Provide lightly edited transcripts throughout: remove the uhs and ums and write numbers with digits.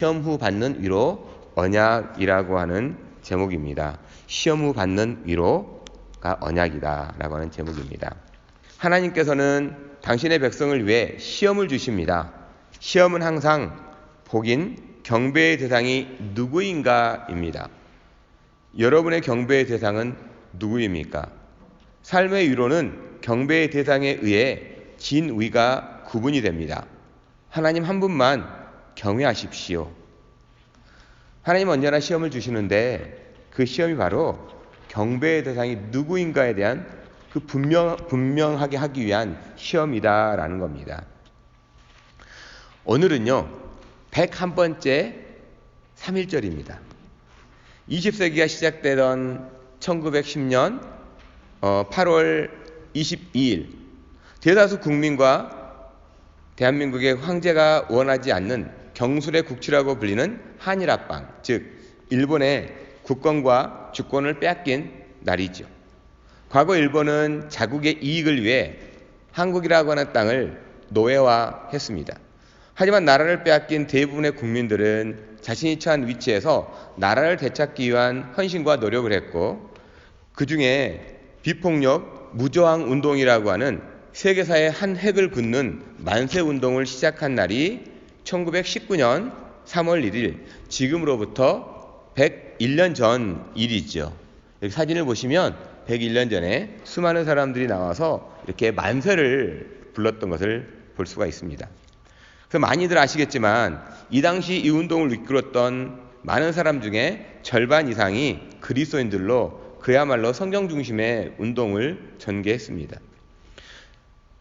시험 후 받는 위로 언약이라고 하는 제목입니다. 시험 후 받는 위로가 언약이다 라고 하는 제목입니다. 하나님께서는 당신의 백성을 위해 시험을 주십니다. 시험은 항상 복인 경배의 대상이 누구인가입니다. 여러분의 경배의 대상은 누구입니까? 삶의 위로는 경배의 대상에 의해 진위가 구분이 됩니다. 하나님 한 분만 경외하십시오. 하나님 언제나 시험을 주시는데 그 시험이 바로 경배의 대상이 누구인가에 대한 그 분명하게 하기 위한 시험이다라는 겁니다. 오늘은요 101번째 3.1절입니다. 20세기가 시작되던 1910년 8월 22일 대다수 국민과 대한민국의 황제가 원하지 않는 경술의 국치라고 불리는 한일합방, 즉 일본의 국권과 주권을 빼앗긴 날이죠. 과거 일본은 자국의 이익을 위해 한국이라고 하는 땅을 노예화했습니다. 하지만 나라를 빼앗긴 대부분의 국민들은 자신이 처한 위치에서 나라를 되찾기 위한 헌신과 노력을 했고, 그 중에 비폭력 무저항 운동이라고 하는 세계사의 한 획을 긋는 만세운동을 시작한 날이 1919년 3월 1일, 지금으로부터 101년 전 일이죠. 여기 사진을 보시면 101년 전에 수많은 사람들이 나와서 이렇게 만세를 불렀던 것을 볼 수가 있습니다. 그래서 많이들 아시겠지만 이 당시 이 운동을 이끌었던 많은 사람 중에 절반 이상이 그리스도인들로 그야말로 성경 중심의 운동을 전개했습니다.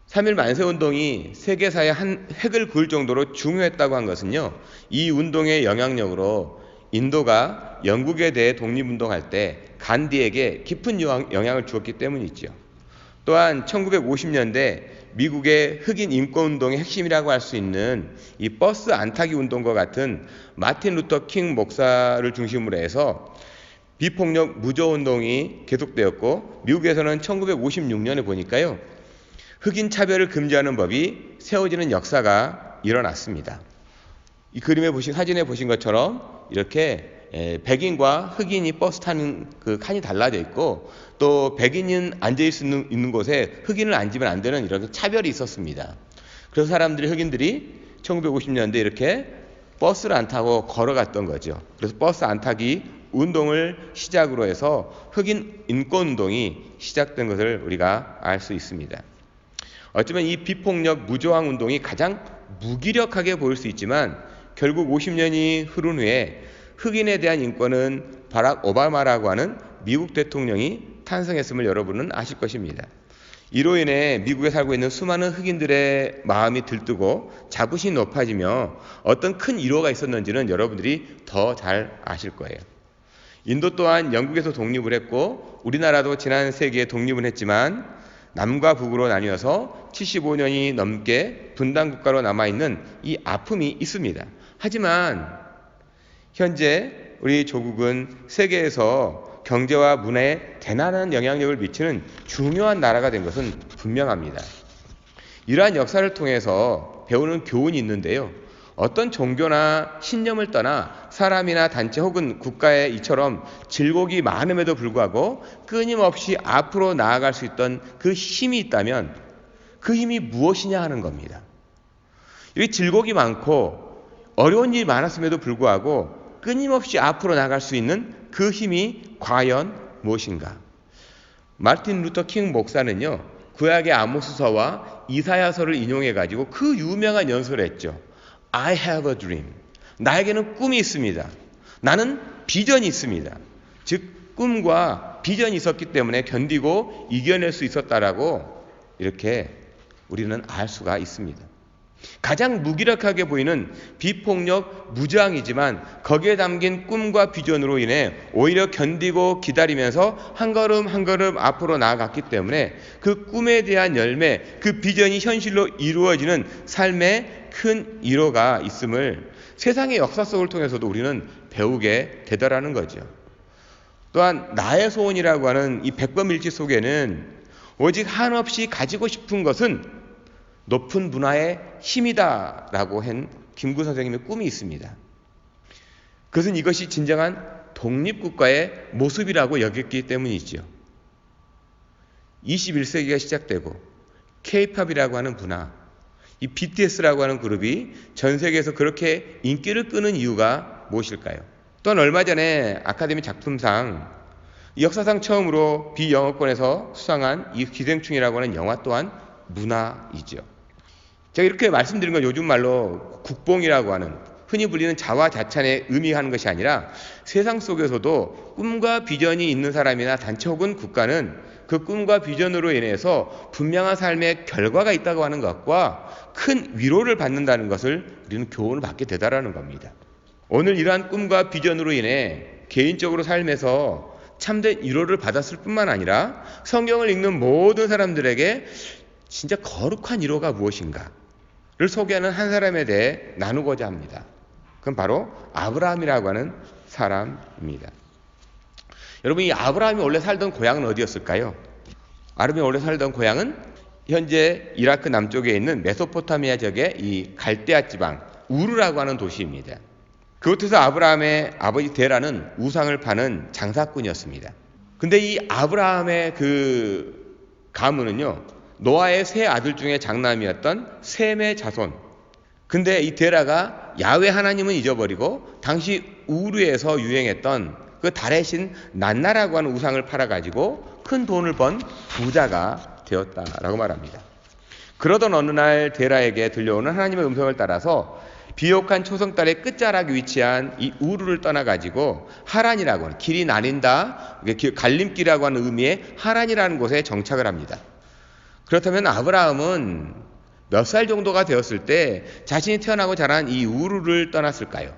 3.1 만세운동이 세계사의 한 획을 그을 정도로 중요했다고 한 것은요, 이 운동의 영향력으로 인도가 영국에 대해 독립운동할 때 간디에게 깊은 영향을 주었기 때문이죠. 또한 1950년대 미국의 흑인 인권운동의 핵심이라고 할 수 있는 이 버스 안 타기 운동과 같은 마틴 루터 킹 목사를 중심으로 해서 비폭력 무저운동이 계속되었고, 미국에서는 1956년에 보니까요 흑인 차별을 금지하는 법이 세워지는 역사가 일어났습니다. 이 그림에 보신, 사진에 보신 것처럼 이렇게 백인과 흑인이 버스 타는 그 칸이 달라져 있고, 또 백인은 앉아 있는 곳에 흑인을 앉으면 안 되는 이런 차별이 있었습니다. 그래서 흑인들이 1950년대 이렇게 버스를 안 타고 걸어갔던 거죠. 그래서 버스 안 타기 운동을 시작으로 해서 흑인 인권운동이 시작된 것을 우리가 알 수 있습니다. 어쩌면 이 비폭력 무저항 운동이 가장 무기력하게 보일 수 있지만 결국 50년이 흐른 후에 흑인에 대한 인권은 바락 오바마라고 하는 미국 대통령이 탄생했음을 여러분은 아실 것입니다. 이로 인해 미국에 살고 있는 수많은 흑인들의 마음이 들뜨고 자부심이 높아지며 어떤 큰 위로가 있었는지는 여러분들이 더 잘 아실 거예요. 인도 또한 영국에서 독립을 했고 우리나라도 지난 세기에 독립을 했지만 남과 북으로 나뉘어서 75년이 넘게 분단국가로 남아있는 이 아픔이 있습니다. 하지만 현재 우리 조국은 세계에서 경제와 문화에 대단한 영향력을 미치는 중요한 나라가 된 것은 분명합니다. 이러한 역사를 통해서 배우는 교훈이 있는데요. 어떤 종교나 신념을 떠나 사람이나 단체 혹은 국가에 이처럼 질곡이 많음에도 불구하고 끊임없이 앞으로 나아갈 수 있던 그 힘이 있다면 그 힘이 무엇이냐 하는 겁니다. 이 질곡이 많고 어려운 일이 많았음에도 불구하고 끊임없이 앞으로 나아갈 수 있는 그 힘이 과연 무엇인가? 마틴 루터 킹 목사는요, 구약의 아모스서와 이사야서를 인용해가지고 그 유명한 연설을 했죠. I have a dream. 나에게는 꿈이 있습니다. 나는 비전이 있습니다. 즉 꿈과 비전이 있었기 때문에 견디고 이겨낼 수 있었다라고 이렇게 우리는 알 수가 있습니다. 가장 무기력하게 보이는 비폭력 무저항이지만 거기에 담긴 꿈과 비전으로 인해 오히려 견디고 기다리면서 한 걸음 한 걸음 앞으로 나아갔기 때문에 그 꿈에 대한 열매, 그 비전이 현실로 이루어지는 삶의 큰 위로가 있음을 세상의 역사 속을 통해서도 우리는 배우게 되더라는 거죠. 또한 나의 소원이라고 하는 이 100번 밀집 속에는 오직 한없이 가지고 싶은 것은 높은 문화의 힘이다 라고 한 김구 선생님의 꿈이 있습니다. 그것은 이것이 진정한 독립국가의 모습이라고 여겼기 때문이지요. 21세기가 시작되고 K-팝이라고 하는 문화, 이 BTS라고 하는 그룹이 전 세계에서 그렇게 인기를 끄는 이유가 무엇일까요? 또한 얼마 전에 아카데미 작품상 역사상 처음으로 비영어권에서 수상한 이 기생충이라고 하는 영화 또한 문화이죠. 제가 이렇게 말씀드린 건 요즘 말로 국뽕이라고 하는 흔히 불리는 자화자찬에 의미하는 것이 아니라 세상 속에서도 꿈과 비전이 있는 사람이나 단체 혹은 국가는 그 꿈과 비전으로 인해서 분명한 삶의 결과가 있다고 하는 것과 큰 위로를 받는다는 것을 우리는 교훈을 받게 되다라는 겁니다. 오늘 이러한 꿈과 비전으로 인해 개인적으로 삶에서 참된 위로를 받았을 뿐만 아니라 성경을 읽는 모든 사람들에게 진짜 거룩한 위로가 무엇인가를 소개하는 한 사람에 대해 나누고자 합니다. 그건 바로 아브라함이라고 하는 사람입니다. 여러분, 이 아브라함이 원래 살던 고향은 어디였을까요? 아브라함이 원래 살던 고향은 현재 이라크 남쪽에 있는 메소포타미아 지역의 이 갈대아 지방 우르라고 하는 도시입니다. 그곳에서 아브라함의 아버지 데라는 우상을 파는 장사꾼이었습니다. 근데 이 아브라함의 그 가문은요, 노아의 세 아들 중에 장남이었던 셈의 자손. 근데 이 데라가 야훼 하나님은 잊어버리고 당시 우르에서 유행했던 그 달의 신 난나라고 하는 우상을 팔아가지고 큰 돈을 번 부자가 되었다라고 말합니다. 그러던 어느 날 데라에게 들려오는 하나님의 음성을 따라서 비옥한 초성달의 끝자락에 위치한 이 우르를 떠나가지고 하란이라고 하는 길이 나뉜다, 갈림길이라고 하는 의미의 하란이라는 곳에 정착을 합니다. 그렇다면 아브라함은 몇 살 정도가 되었을 때 자신이 태어나고 자란 이 우르를 떠났을까요?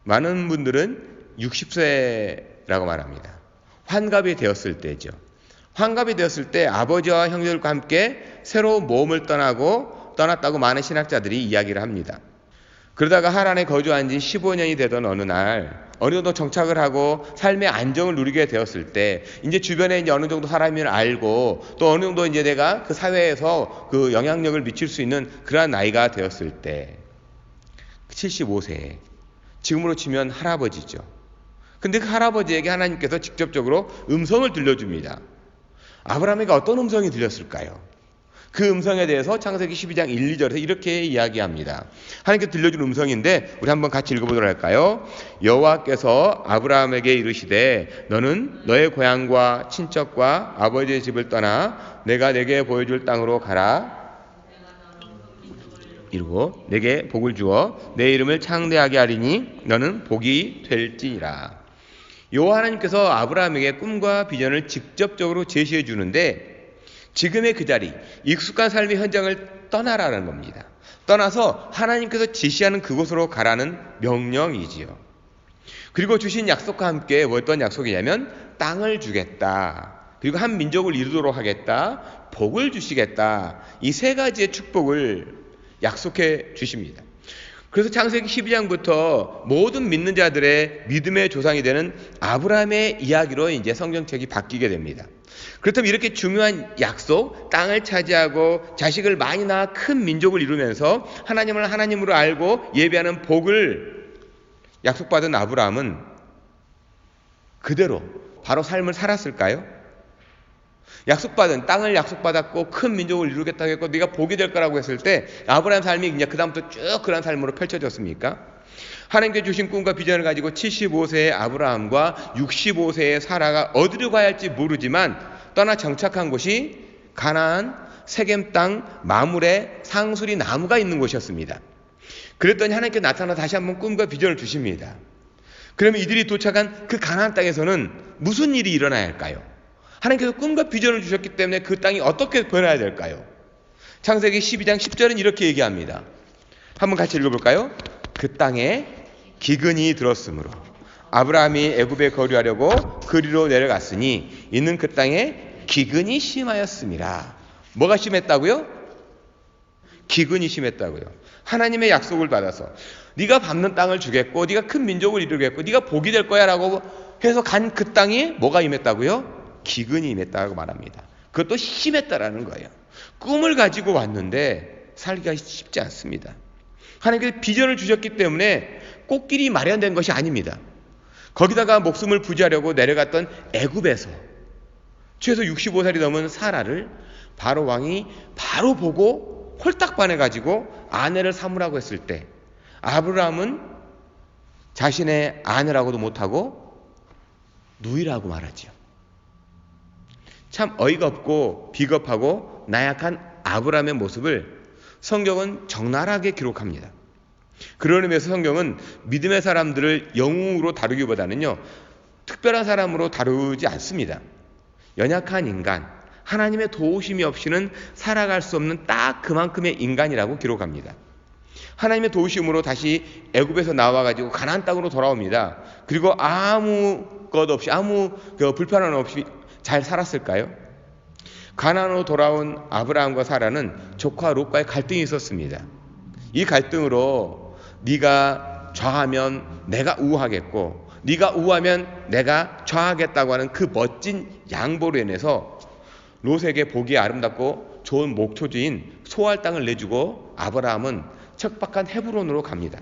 많은 분들은 60세라고 말합니다. 환갑이 되었을 때죠. 환갑이 되었을 때 아버지와 형제들과 함께 새로운 모험을 떠났다고 많은 신학자들이 이야기를 합니다. 그러다가 하란에 거주한 지 15년이 되던 어느 날 어느 정도 정착을 하고 삶의 안정을 누리게 되었을 때 이제 주변에 이제 어느 정도 사람을 알고 또 어느 정도 이제 내가 그 사회에서 그 영향력을 미칠 수 있는 그러한 나이가 되었을 때 75세, 지금으로 치면 할아버지죠. 근데 그 할아버지에게 하나님께서 직접적으로 음성을 들려줍니다. 아브라함에게 어떤 음성이 들렸을까요? 그 음성에 대해서 창세기 12장 1, 2절에서 이렇게 이야기합니다. 하나님께서 들려준 음성인데 우리 한번 같이 읽어보도록 할까요? 여호와께서 아브라함에게 이르시되 너는 너의 고향과 친척과 아버지의 집을 떠나 내가 내게 보여줄 땅으로 가라. 이루고 내게 복을 주어 내 이름을 창대하게 하리니 너는 복이 될지니라. 여호와 하나님께서 아브라함에게 꿈과 비전을 직접적으로 제시해 주는데 지금의 그 자리, 익숙한 삶의 현장을 떠나라는 겁니다. 떠나서 하나님께서 지시하는 그곳으로 가라는 명령이지요. 그리고 주신 약속과 함께 어떤 약속이냐면 땅을 주겠다. 그리고 한 민족을 이루도록 하겠다. 복을 주시겠다. 이 세 가지의 축복을 약속해 주십니다. 그래서 창세기 12장부터 모든 믿는 자들의 믿음의 조상이 되는 아브라함의 이야기로 이제 성경책이 바뀌게 됩니다. 그렇다면 이렇게 중요한 약속, 땅을 차지하고 자식을 많이 낳아 큰 민족을 이루면서 하나님을 하나님으로 알고 예배하는 복을 약속받은 아브라함은 그대로 바로 삶을 살았을까요? 약속받은 땅을 약속받았고 큰 민족을 이루겠다고 했고 네가 복이 될 거라고 했을 때 아브라함 삶이 이제 그다음부터 쭉 그런 삶으로 펼쳐졌습니까? 하나님께 주신 꿈과 비전을 가지고 75세의 아브라함과 65세의 사라가 어디로 가야 할지 모르지만 떠나 정착한 곳이 가나안 세겜 땅 마물에 상수리 나무가 있는 곳이었습니다. 그랬더니 하나님께 나타나 다시 한번 꿈과 비전을 주십니다. 그러면 이들이 도착한 그 가나안 땅에서는 무슨 일이 일어나야 할까요? 하나님께서 꿈과 비전을 주셨기 때문에 그 땅이 어떻게 변해야 될까요? 창세기 12장 10절은 이렇게 얘기합니다. 한번 같이 읽어볼까요? 그 땅에 기근이 들었으므로 아브라함이 애굽에 거류하려고 그리로 내려갔으니 있는 그 땅에 기근이 심하였음이라. 뭐가 심했다고요? 기근이 심했다고요. 하나님의 약속을 받아서 네가 밟는 땅을 주겠고 네가 큰 민족을 이루겠고 네가 복이 될 거야 라고 해서 간 그 땅에 뭐가 임했다고요? 기근이 임했다고 말합니다. 그것도 심했다라는 거예요. 꿈을 가지고 왔는데 살기가 쉽지 않습니다. 하나님께서 비전을 주셨기 때문에 꽃길이 마련된 것이 아닙니다. 거기다가 목숨을 부지하려고 내려갔던 애굽에서 최소 65살이 넘은 사라를 바로 왕이 바로 보고 홀딱 반해가지고 아내를 삼으라고 했을 때 아브라함은 자신의 아내라고도 못하고 누이라고 말하지요. 참 어이가 없고 비겁하고 나약한 아브라함의 모습을 성경은 적나라하게 기록합니다. 그런 의미에서 성경은 믿음의 사람들을 영웅으로 다루기보다는요, 특별한 사람으로 다루지 않습니다. 연약한 인간, 하나님의 도우심이 없이는 살아갈 수 없는 딱 그만큼의 인간이라고 기록합니다. 하나님의 도우심으로 다시 애굽에서 나와가지고 가나안 땅으로 돌아옵니다. 그리고 아무 것 없이, 아무 불편함 없이 잘 살았을까요? 가나안으로 돌아온 아브라함과 사라는 조카 롯과의 갈등이 있었습니다. 이 갈등으로 네가 좌하면 내가 우하겠고 네가 우하면 내가 좌하겠다고 하는 그 멋진 양보로 인해서 롯에게 보기 아름답고 좋은 목초지인 소알 땅을 내주고 아브라함은 척박한 헤브론으로 갑니다.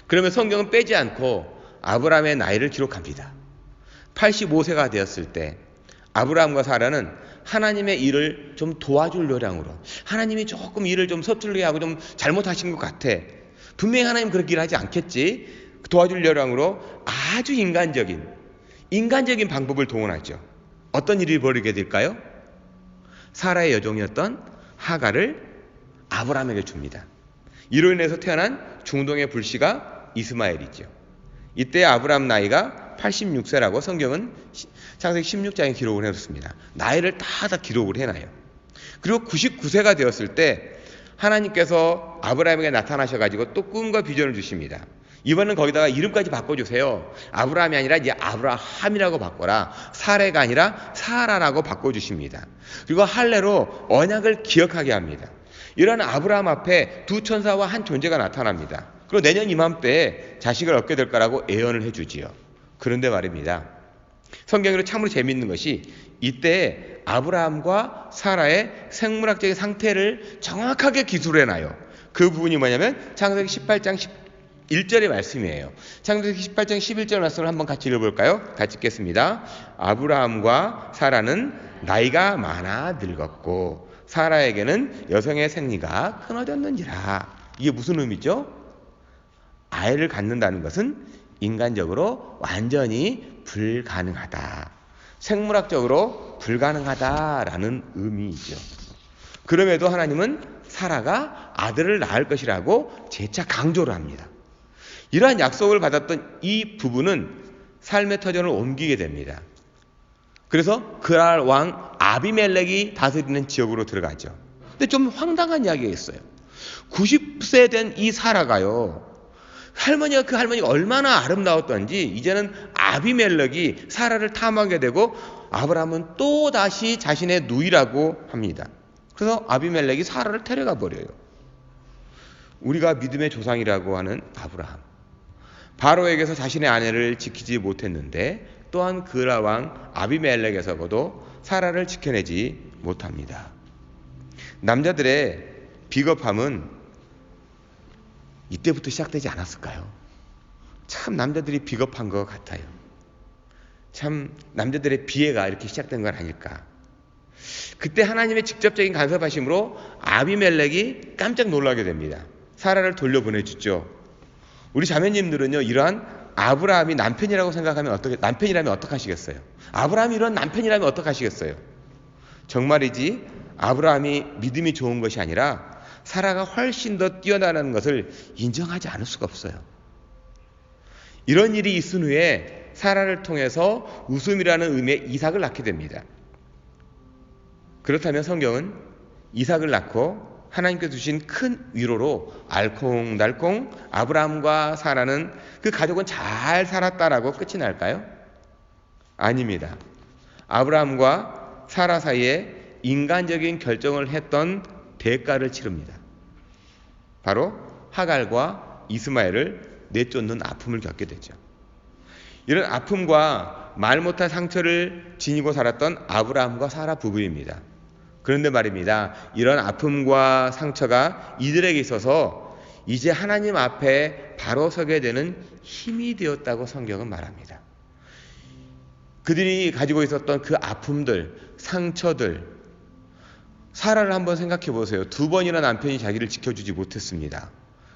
그러면 성경은 빼지 않고 아브라함의 나이를 기록합니다. 85세가 되었을 때 아브라함과 사라는 하나님의 일을 좀 도와줄 요량으로, 하나님이 조금 일을 좀 서툴게 하고 좀 잘못하신 것 같아, 분명히 하나님 그렇게 일하지 않겠지, 도와줄 요량으로 아주 인간적인 방법을 동원하죠. 어떤 일이 벌이게 될까요? 사라의 여종이었던 하갈을 아브라함에게 줍니다. 이로 인해서 태어난 중동의 불씨가 이스마엘이죠. 이때 아브라함 나이가 86세라고 성경은 창세기 16장에 기록을 해놓습니다. 나이를 다 기록을 해놔요. 그리고 99세가 되었을 때 하나님께서 아브라함에게 나타나셔가지고 또 꿈과 비전을 주십니다. 이번엔 거기다가 이름까지 바꿔주세요. 아브라함이 아니라 이제 아브라함이라고 바꿔라. 사레가 아니라 사라라고 바꿔주십니다. 그리고 할례로 언약을 기억하게 합니다. 이런 아브라함 앞에 두 천사와 한 존재가 나타납니다. 그리고 내년 이맘때에 자식을 얻게 될 거라고 예언을 해주지요. 그런데 말입니다, 성경으로 참으로 재미있는 것이 이때 아브라함과 사라의 생물학적인 상태를 정확하게 기술해놔요. 그 부분이 뭐냐면 창세기 18장 1절의 말씀이에요. 창세기 18장 11절 말씀을 한번 같이 읽어볼까요? 같이 읽겠습니다. 아브라함과 사라는 나이가 많아 늙었고 사라에게는 여성의 생리가 끊어졌는지라. 이게 무슨 의미죠? 아이를 갖는다는 것은 인간적으로 완전히 불가능하다, 생물학적으로 불가능하다라는 의미이죠. 그럼에도 하나님은 사라가 아들을 낳을 것이라고 재차 강조를 합니다. 이러한 약속을 받았던 이 부부는 삶의 터전을 옮기게 됩니다. 그래서 그랄 왕 아비멜렉이 다스리는 지역으로 들어가죠. 근데 좀 황당한 이야기가 있어요. 90세 된 이 사라가요, 그 할머니가 얼마나 아름다웠던지 이제는 아비멜렉이 사라를 탐하게 되고 아브라함은 또 다시 자신의 누이라고 합니다. 그래서 아비멜렉이 사라를 데려가 버려요. 우리가 믿음의 조상이라고 하는 아브라함, 바로에게서 자신의 아내를 지키지 못했는데 또한 그라 왕 아비멜렉에서도 사라를 지켜내지 못합니다. 남자들의 비겁함은 이때부터 시작되지 않았을까요? 참 남자들이 비겁한 것 같아요. 참 남자들의 비애가 이렇게 시작된 건 아닐까. 그때 하나님의 직접적인 간섭하심으로 아비멜렉이 깜짝 놀라게 됩니다. 사라를 돌려보내주죠. 우리 자매님들은요, 이러한 아브라함이 남편이라면 어떡하시겠어요? 아브라함이 이런 남편이라면 어떡하시겠어요? 정말이지 아브라함이 믿음이 좋은 것이 아니라 사라가 훨씬 더 뛰어나다는 것을 인정하지 않을 수가 없어요. 이런 일이 있은 후에 사라를 통해서 웃음이라는 의미의 이삭을 낳게 됩니다. 그렇다면 성경은 이삭을 낳고 하나님께서 주신 큰 위로로 알콩달콩 아브라함과 사라는 그 가족은 잘 살았다라고 끝이 날까요? 아닙니다. 아브라함과 사라 사이에 인간적인 결정을 했던 대가를 치릅니다. 바로 하갈과 이스마엘을 내쫓는 아픔을 겪게 되죠. 이런 아픔과 말 못할 상처를 지니고 살았던 아브라함과 사라 부부입니다. 그런데 말입니다, 이런 아픔과 상처가 이들에게 있어서 이제 하나님 앞에 바로 서게 되는 힘이 되었다고 성경은 말합니다. 그들이 가지고 있었던 그 아픔들, 상처들, 사라를 한번 생각해 보세요. 2번이나 남편이 자기를 지켜주지 못했습니다.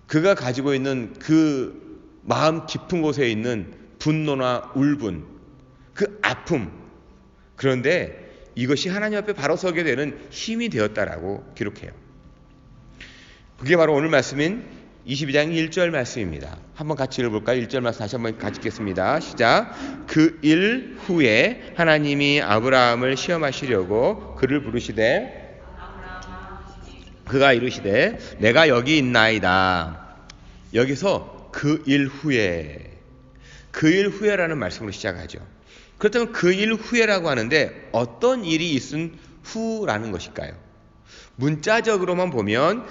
그가 가지고 있는 그 마음 깊은 곳에 있는 분노나 울분, 그 아픔. 그런데 이것이 하나님 앞에 바로 서게 되는 힘이 되었다라고 기록해요. 그게 바로 오늘 말씀인 22장 1절 말씀입니다. 한번 같이 읽어볼까요? 1절 말씀 다시 한번 같이 읽겠습니다. 시작. 그 일 후에 하나님이 아브라함을 시험하시려고 그를 부르시되 그가 이르시되 내가 여기 있나이다. 여기서 그 일 후에라는 말씀으로 시작하죠. 그렇다면 그 일 후에라고 하는데 어떤 일이 있은 후라는 것일까요? 문자적으로만 보면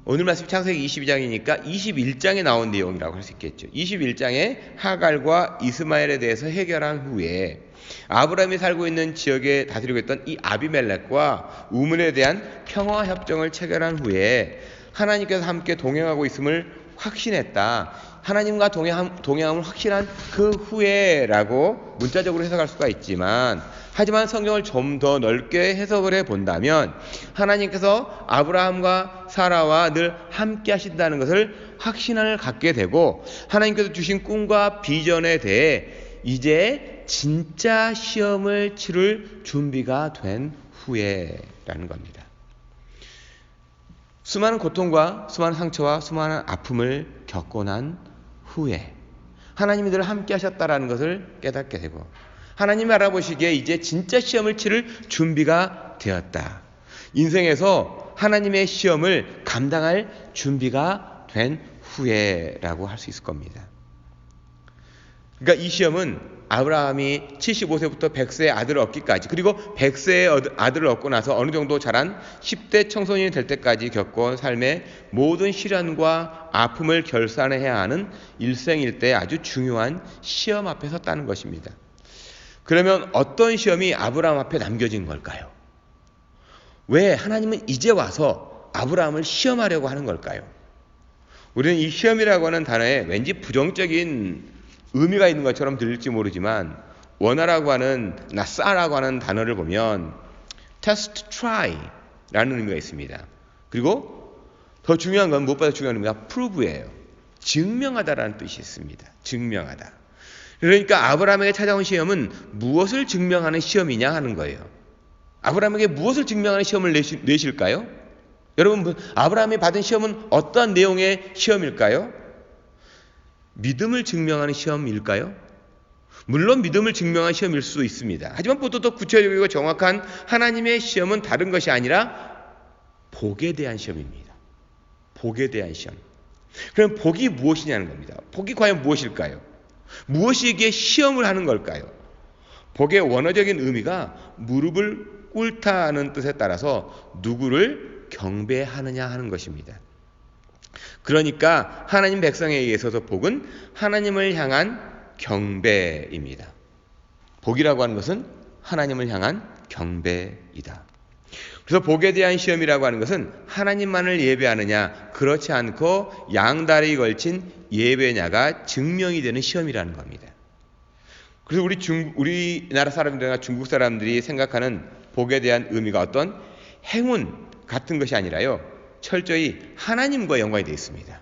오늘 말씀 창세기 22장이니까 21장에 나온 내용이라고 할 수 있겠죠. 21장에 하갈과 이스마엘에 대해서 해결한 후에 아브라함이 살고 있는 지역에 다스리고 있던 이 아비멜렉과 우물에 대한 평화 협정을 체결한 후에 하나님께서 함께 동행하고 있음을 확신했다. 하나님과 동행함을 확신한 그 후에라고 문자적으로 해석할 수가 있지만, 하지만 성경을 좀 더 넓게 해석을 해본다면 하나님께서 아브라함과 사라와 늘 함께 하신다는 것을 확신을 갖게 되고, 하나님께서 주신 꿈과 비전에 대해 이제 진짜 시험을 치를 준비가 된 후에라는 겁니다. 수많은 고통과 수많은 상처와 수많은 아픔을 겪고 난 후에 하나님이 늘 함께 하셨다라는 것을 깨닫게 되고, 하나님이 알아보시기에 이제 진짜 시험을 치를 준비가 되었다. 인생에서 하나님의 시험을 감당할 준비가 된 후에라고 할 수 있을 겁니다. 그러니까 이 시험은 아브라함이 75세부터 100세의 아들을 얻기까지, 그리고 100세의 아들을 얻고 나서 어느 정도 자란 10대 청소년이 될 때까지 겪어온 삶의 모든 시련과 아픔을 결산해야 하는 일생일대의 아주 중요한 시험 앞에 섰다는 것입니다. 그러면 어떤 시험이 아브라함 앞에 남겨진 걸까요? 왜 하나님은 이제 와서 아브라함을 시험하려고 하는 걸까요? 우리는 이 시험이라고 하는 단어에 왠지 부정적인 의미가 있는 것처럼 들릴지 모르지만, 원어라고 하는 나사라고 하는 단어를 보면 test, try 라는 의미가 있습니다. 그리고 더 중요한 건, 무엇보다 중요한 의미가 prove예요. 증명하다라는 뜻이 있습니다. 증명하다. 그러니까 아브라함에게 찾아온 시험은 무엇을 증명하는 시험이냐 하는 거예요. 아브라함에게 무엇을 증명하는 시험을 내실까요? 여러분, 아브라함이 받은 시험은 어떠한 내용의 시험일까요? 믿음을 증명하는 시험일까요? 물론 믿음을 증명하는 시험일 수도 있습니다. 하지만 보다 더 구체적이고 정확한 하나님의 시험은 다른 것이 아니라 복에 대한 시험입니다. 복에 대한 시험. 그럼 복이 무엇이냐는 겁니다. 복이 과연 무엇일까요? 무엇이기에 시험을 하는 걸까요? 복의 원어적인 의미가 무릎을 꿇다는 뜻에 따라서 누구를 경배하느냐 하는 것입니다. 그러니까 하나님 백성에 있어서 복은 하나님을 향한 경배입니다. 복이라고 하는 것은 하나님을 향한 경배이다. 그래서 복에 대한 시험이라고 하는 것은 하나님만을 예배하느냐, 그렇지 않고 양다리 걸친 예배냐가 증명이 되는 시험이라는 겁니다. 그래서 우리나라 사람들이나 중국 사람들이 생각하는 복에 대한 의미가 어떤 행운 같은 것이 아니라요, 철저히 하나님과 연관이 되어 있습니다.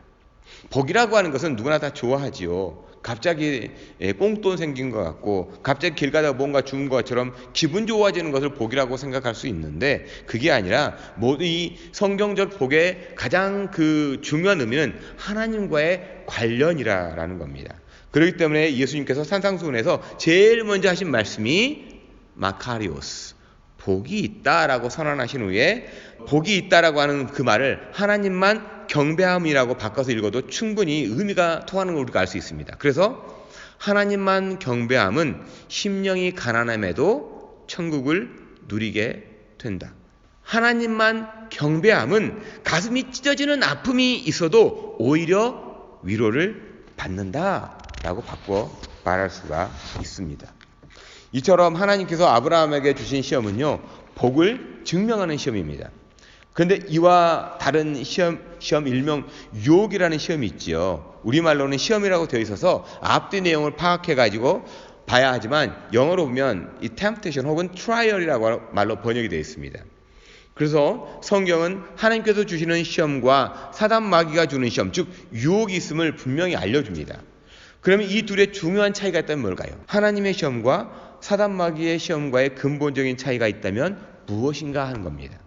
복이라고 하는 것은 누구나 다 좋아하지요. 갑자기 꽁돈 생긴 것 같고, 갑자기 길 가다가 뭔가 죽은 것처럼 기분 좋아지는 것을 복이라고 생각할 수 있는데, 그게 아니라 모두 이 성경적 복의 가장 그 중요한 의미는 하나님과의 관련이라는 겁니다. 그렇기 때문에 예수님께서 산상수훈에서 제일 먼저 하신 말씀이 마카리오스, 복이 있다라고 선언하신 후에, 복이 있다라고 하는 그 말을 하나님만 경배함이라고 바꿔서 읽어도 충분히 의미가 통하는 걸 우리가 알 수 있습니다. 그래서 하나님만 경배함은 심령이 가난함에도 천국을 누리게 된다. 하나님만 경배함은 가슴이 찢어지는 아픔이 있어도 오히려 위로를 받는다라고 바꿔 말할 수가 있습니다. 이처럼 하나님께서 아브라함에게 주신 시험은요, 복을 증명하는 시험입니다. 그런데 이와 다른 시험 일명 유혹이라는 시험이 있지요. 우리말로는 시험이라고 되어 있어서 앞뒤 내용을 파악해가지고 봐야 하지만 영어로 보면 이 temptation 혹은 trial이라고 말로 번역이 되어 있습니다. 그래서 성경은 하나님께서 주시는 시험과 사단 마귀가 주는 시험, 즉 유혹이 있음을 분명히 알려줍니다. 그러면 이 둘의 중요한 차이가 있다면 뭘까요? 하나님의 시험과 사단 마귀의 시험과의 근본적인 차이가 있다면 무엇인가 하는 겁니다.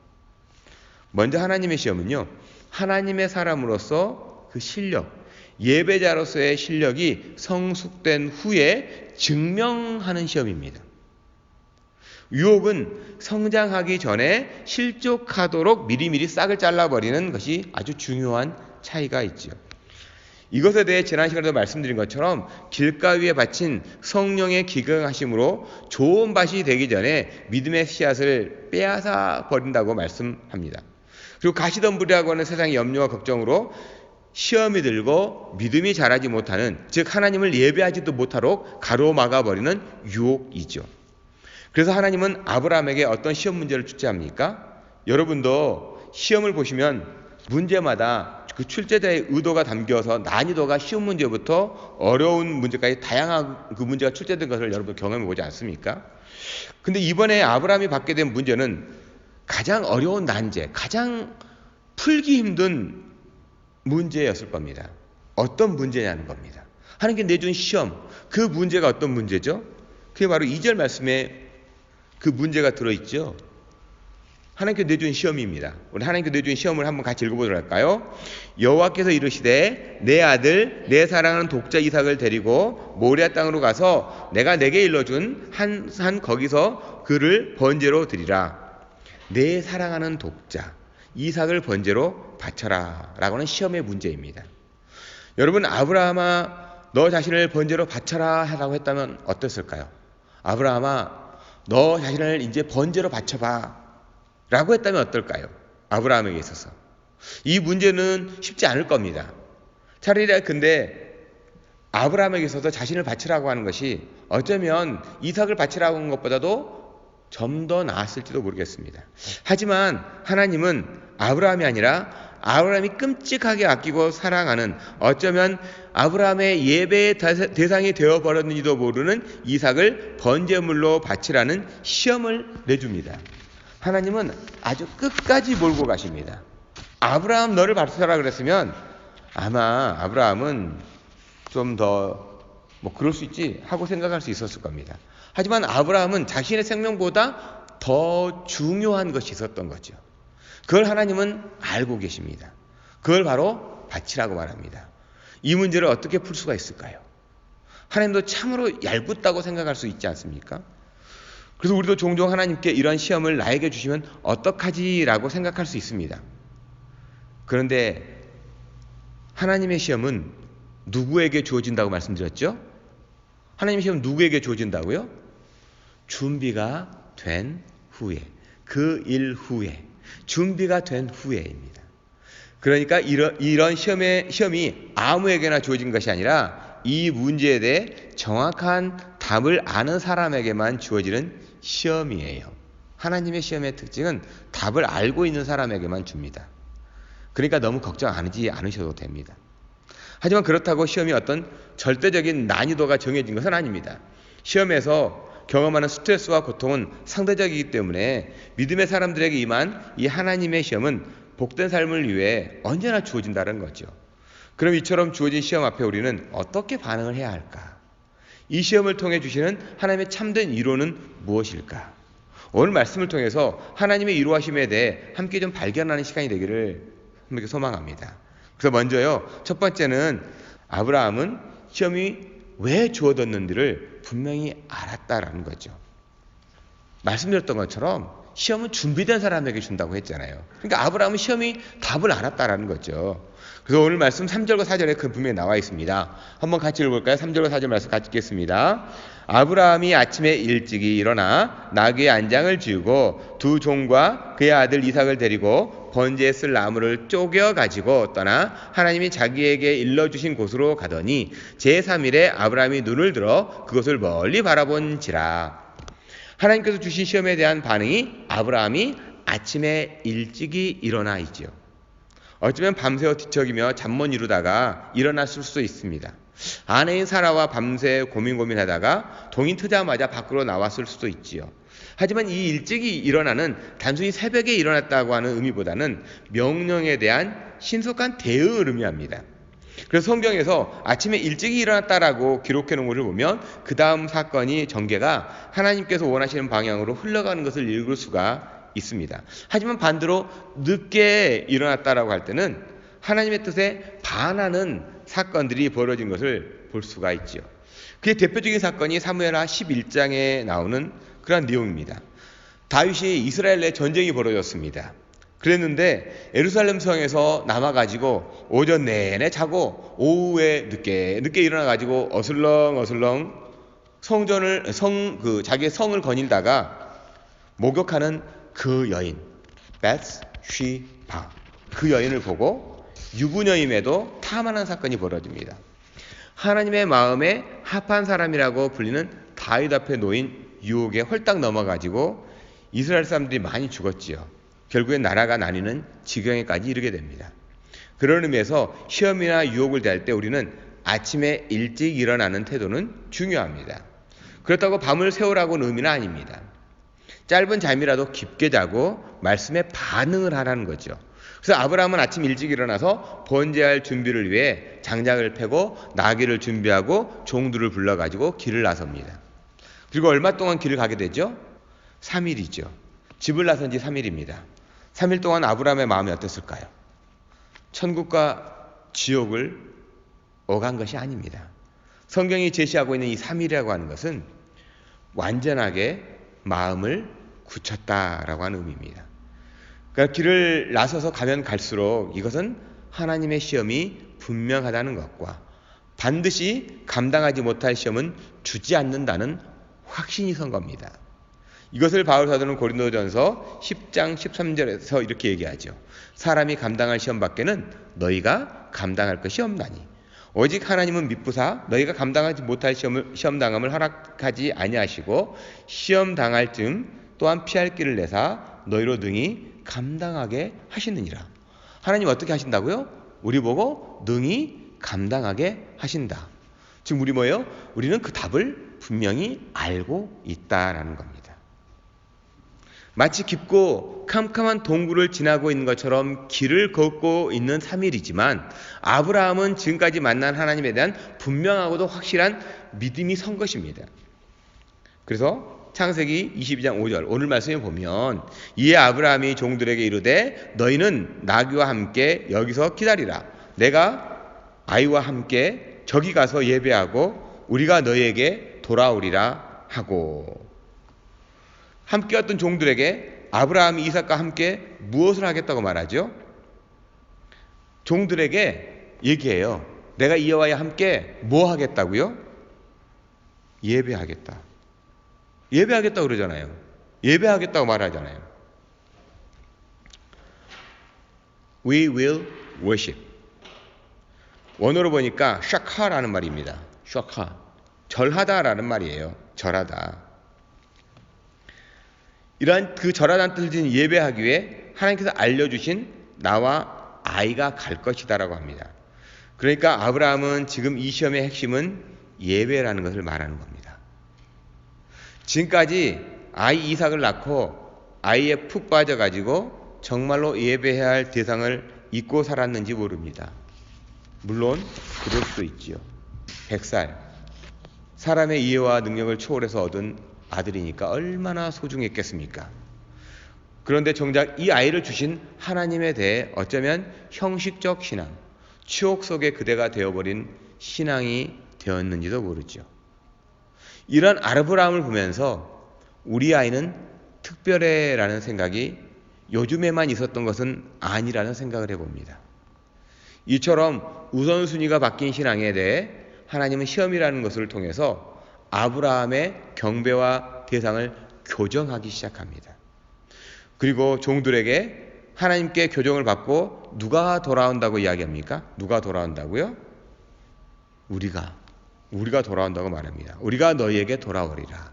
먼저 하나님의 시험은요, 하나님의 사람으로서 그 실력, 예배자로서의 실력이 성숙된 후에 증명하는 시험입니다. 유혹은 성장하기 전에 실족하도록 미리미리 싹을 잘라버리는 것이 아주 중요한 차이가 있죠. 이것에 대해 지난 시간에도 말씀드린 것처럼 길가위에 바친 성령의 기경하심으로 좋은 밭이 되기 전에 믿음의 씨앗을 빼앗아 버린다고 말씀합니다. 그리고 가시덤불이라고 하는 세상의 염려와 걱정으로 시험이 들고 믿음이 자라지 못하는, 즉 하나님을 예배하지도 못하도록 가로막아버리는 유혹이죠. 그래서 하나님은 아브라함에게 어떤 시험 문제를 주지 합니까? 여러분도 시험을 보시면 문제마다 그 출제자의 의도가 담겨서 난이도가 쉬운 문제부터 어려운 문제까지 다양한 그 문제가 출제된 것을 여러분 경험해 보지 않습니까? 근데 이번에 아브라함이 받게 된 문제는 가장 어려운 난제, 가장 풀기 힘든 문제였을 겁니다. 어떤 문제냐는 겁니다. 하나님께 내준 시험, 그 문제가 어떤 문제죠? 그게 바로 2절 말씀에 그 문제가 들어있죠. 하나님께 내준 시험입니다. 우리 하나님께 내준 시험을 한번 같이 읽어보도록 할까요? 여호와께서 이르시되 내 아들 내 사랑하는 독자 이삭을 데리고 모리아 땅으로 가서 내가 내게 일러준 한 산 거기서 그를 번제로 드리라. 내 사랑하는 독자 이삭을 번제로 바쳐라 라고 하는 시험의 문제입니다. 여러분, 아브라함아 너 자신을 번제로 바쳐라 라고 했다면 어땠을까요? 아브라함아 너 자신을 이제 번제로 바쳐봐 라고 했다면 어떨까요? 아브라함에게 있어서 이 문제는 쉽지 않을 겁니다. 차라리 근데 아브라함에게 있어서 자신을 바치라고 하는 것이 어쩌면 이삭을 바치라고 하는 것보다도 좀 더 나았을지도 모르겠습니다. 하지만 하나님은 아브라함이 아니라 아브라함이 끔찍하게 아끼고 사랑하는, 어쩌면 아브라함의 예배의 대상이 되어버렸는지도 모르는 이삭을 번제물로 바치라는 시험을 내줍니다. 하나님은 아주 끝까지 몰고 가십니다. 아브라함 너를 바쳐라 그랬으면 아마 아브라함은 좀 더 그럴 수 있지 하고 생각할 수 있었을 겁니다. 하지만 아브라함은 자신의 생명보다 더 중요한 것이 있었던 거죠. 그걸 하나님은 알고 계십니다. 그걸 바로 바치라고 말합니다. 이 문제를 어떻게 풀 수가 있을까요? 하나님도 참으로 얄궂다고 생각할 수 있지 않습니까? 그래서 우리도 종종 하나님께 이런 시험을 나에게 주시면 어떡하지라고 생각할 수 있습니다. 그런데 하나님의 시험은 누구에게 주어진다고 말씀드렸죠? 하나님의 시험은 누구에게 주어진다고요? 준비가 된 후에, 그 일 후에, 준비가 된 후에입니다. 그러니까 이런 시험이 아무에게나 주어진 것이 아니라 이 문제에 대해 정확한 답을 아는 사람에게만 주어지는 시험이에요. 하나님의 시험의 특징은 답을 알고 있는 사람에게만 줍니다. 그러니까 너무 걱정하지 않으셔도 됩니다. 하지만 그렇다고 시험이 어떤 절대적인 난이도가 정해진 것은 아닙니다. 시험에서 경험하는 스트레스와 고통은 상대적이기 때문에 믿음의 사람들에게 임한 이 하나님의 시험은 복된 삶을 위해 언제나 주어진다는 거죠. 그럼 이처럼 주어진 시험 앞에 우리는 어떻게 반응을 해야 할까? 이 시험을 통해 주시는 하나님의 참된 이로는 무엇일까? 오늘 말씀을 통해서 하나님의 이로하심에 대해 함께 좀 발견하는 시간이 되기를 소망합니다. 그래서 먼저요, 첫 번째는 아브라함은 시험이 왜 주어졌는지를 분명히 알았다라는 거죠. 말씀드렸던 것처럼 시험은 준비된 사람에게 준다고 했잖아요. 그러니까 아브라함은 시험이 답을 알았다라는 거죠. 그래서 오늘 말씀 3절과 4절에 그 분명히 나와 있습니다. 한번 같이 읽어볼까요? 3절과 4절 말씀 같이 읽겠습니다. 아브라함이 아침에 일찍이 일어나 나귀의 안장을 지우고 두 종과 그의 아들 이삭을 데리고 번제에 쓸 나무를 쪼개 가지고 떠나 하나님이 자기에게 일러주신 곳으로 가더니 제3일에 아브라함이 눈을 들어 그것을 멀리 바라본지라. 하나님께서 주신 시험에 대한 반응이 아브라함이 아침에 일찍이 일어나이지요. 어쩌면 밤새워 뒤척이며 잠 못 이루다가 일어났을 수도 있습니다. 아내인 사라와 밤새 고민하다가 동이 트자마자 밖으로 나왔을 수도 있지요. 하지만 이 일찍이 일어나는 단순히 새벽에 일어났다고 하는 의미보다는 명령에 대한 신속한 대응을 의미합니다. 그래서 성경에서 아침에 일찍이 일어났다라고 기록해 놓은 것을 보면 그 다음 사건이 전개가 하나님께서 원하시는 방향으로 흘러가는 것을 읽을 수가 있습니다. 하지만 반대로 늦게 일어났다라고 할 때는 하나님의 뜻에 반하는 사건들이 벌어진 것을 볼 수가 있죠. 그의 대표적인 사건이 사무엘하 11장에 나오는 그런 내용입니다. 다윗이 이스라엘 내 전쟁이 벌어졌습니다. 그랬는데 예루살렘 성에서 남아가지고 오전 내내 자고 오후에 늦게 일어나가지고 어슬렁 자기의 성을 거닐다가 목욕하는 그 여인 벳시바, 그 여인을 보고 유부녀임에도 탐하는 사건이 벌어집니다. 하나님의 마음에 합한 사람이라고 불리는 다윗 앞에 놓인 유혹에 홀딱 넘어가지고 이스라엘 사람들이 많이 죽었지요. 결국엔 나라가 나뉘는 지경에까지 이르게 됩니다. 그런 의미에서 시험이나 유혹을 대할 때 우리는 아침에 일찍 일어나는 태도는 중요합니다. 그렇다고 밤을 새우라고는 의미는 아닙니다. 짧은 잠이라도 깊게 자고 말씀에 반응을 하라는 거죠. 그래서 아브라함은 아침 일찍 일어나서 번제할 준비를 위해 장작을 패고 나귀를 준비하고 종들을 불러가지고 길을 나섭니다. 그리고 얼마 동안 길을 가게 되죠? 3일이죠. 집을 나선 지 3일입니다. 3일 동안 아브라함의 마음이 어땠을까요? 천국과 지옥을 오간 것이 아닙니다. 성경이 제시하고 있는 이 3일이라고 하는 것은 완전하게 마음을 굳혔다라고 하는 의미입니다. 그러니까 길을 나서서 가면 갈수록 이것은 하나님의 시험이 분명하다는 것과 반드시 감당하지 못할 시험은 주지 않는다는 확신이 선 겁니다. 이것을 바울 사도는 고린도전서 10장 13절에서 이렇게 얘기하죠. 사람이 감당할 시험 밖에는 너희가 감당할 것이 없나니 오직 하나님은 미쁘사 너희가 감당하지 못할 시험 당함을 허락하지 아니하시고 시험 당할 쯤 또한 피할 길을 내사 너희로 능히 감당하게 하시느니라. 하나님 어떻게 하신다고요? 우리 보고 능히 감당하게 하신다. 지금 우리 뭐예요? 우리는 그 답을 분명히 알고 있다라는 겁니다. 마치 깊고 캄캄한 동굴을 지나고 있는 것처럼 길을 걷고 있는 3일이지만 아브라함은 지금까지 만난 하나님에 대한 분명하고도 확실한 믿음이 선 것입니다. 그래서 창세기 22장 5절 오늘 말씀에 보면 이에 아브라함이 종들에게 이르되 너희는 나귀와 함께 여기서 기다리라. 내가 아이와 함께 저기 가서 예배하고 우리가 너희에게 돌아오리라 하고, 함께 왔던 종들에게 아브라함이 이삭과 함께 무엇을 하겠다고 말하죠? 종들에게 얘기해요. 내가 이 여호와와 함께 뭐 하겠다고요? 예배하겠다. 예배하겠다고 그러잖아요. 예배하겠다고 말하잖아요. We will worship. 원어로 보니까 샤카라는 말입니다. 샤카. 절하다라는 말이에요. 절하다. 이러한 그 절하다는 뜻을 지닌 예배하기 위해 하나님께서 알려주신 나와 아이가 갈 것이다라고 합니다. 그러니까 아브라함은 지금 이 시험의 핵심은 예배라는 것을 말하는 겁니다. 지금까지 아이 이삭을 낳고 아이에 푹 빠져가지고 정말로 예배해야 할 대상을 잊고 살았는지 모릅니다. 물론 그럴 수도 있지요. 100살 사람의 이해와 능력을 초월해서 얻은 아들이니까 얼마나 소중했겠습니까? 그런데 정작 이 아이를 주신 하나님에 대해 어쩌면 형식적 신앙, 추억 속의 그대가 되어버린 신앙이 되었는지도 모르죠. 이런 아브라함을 보면서 우리 아이는 특별해라는 생각이 요즘에만 있었던 것은 아니라는 생각을 해봅니다. 이처럼 우선순위가 바뀐 신앙에 대해 하나님은 시험이라는 것을 통해서 아브라함의 경배와 대상을 교정하기 시작합니다. 그리고 종들에게 하나님께 교정을 받고 누가 돌아온다고 이야기합니까? 누가 돌아온다고요? 우리가 돌아온다고 말합니다. 우리가 너희에게 돌아오리라.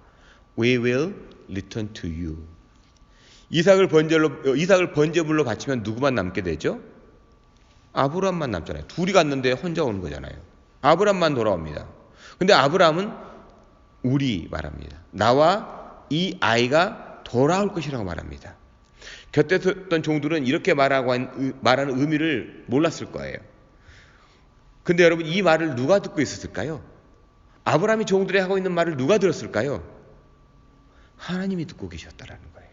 We will return to you. 이삭을 번제물로 바치면 누구만 남게 되죠? 아브라함만 남잖아요. 둘이 갔는데 혼자 오는 거잖아요. 아브라함만 돌아옵니다. 근데 아브라함은 우리 말합니다. 나와 이 아이가 돌아올 것이라고 말합니다. 곁에 있던 종들은 이렇게 말하는 의미를 몰랐을 거예요. 근데 여러분, 이 말을 누가 듣고 있었을까요? 아브라함이 종들이 하고 있는 말을 누가 들었을까요? 하나님이 듣고 계셨다라는 거예요.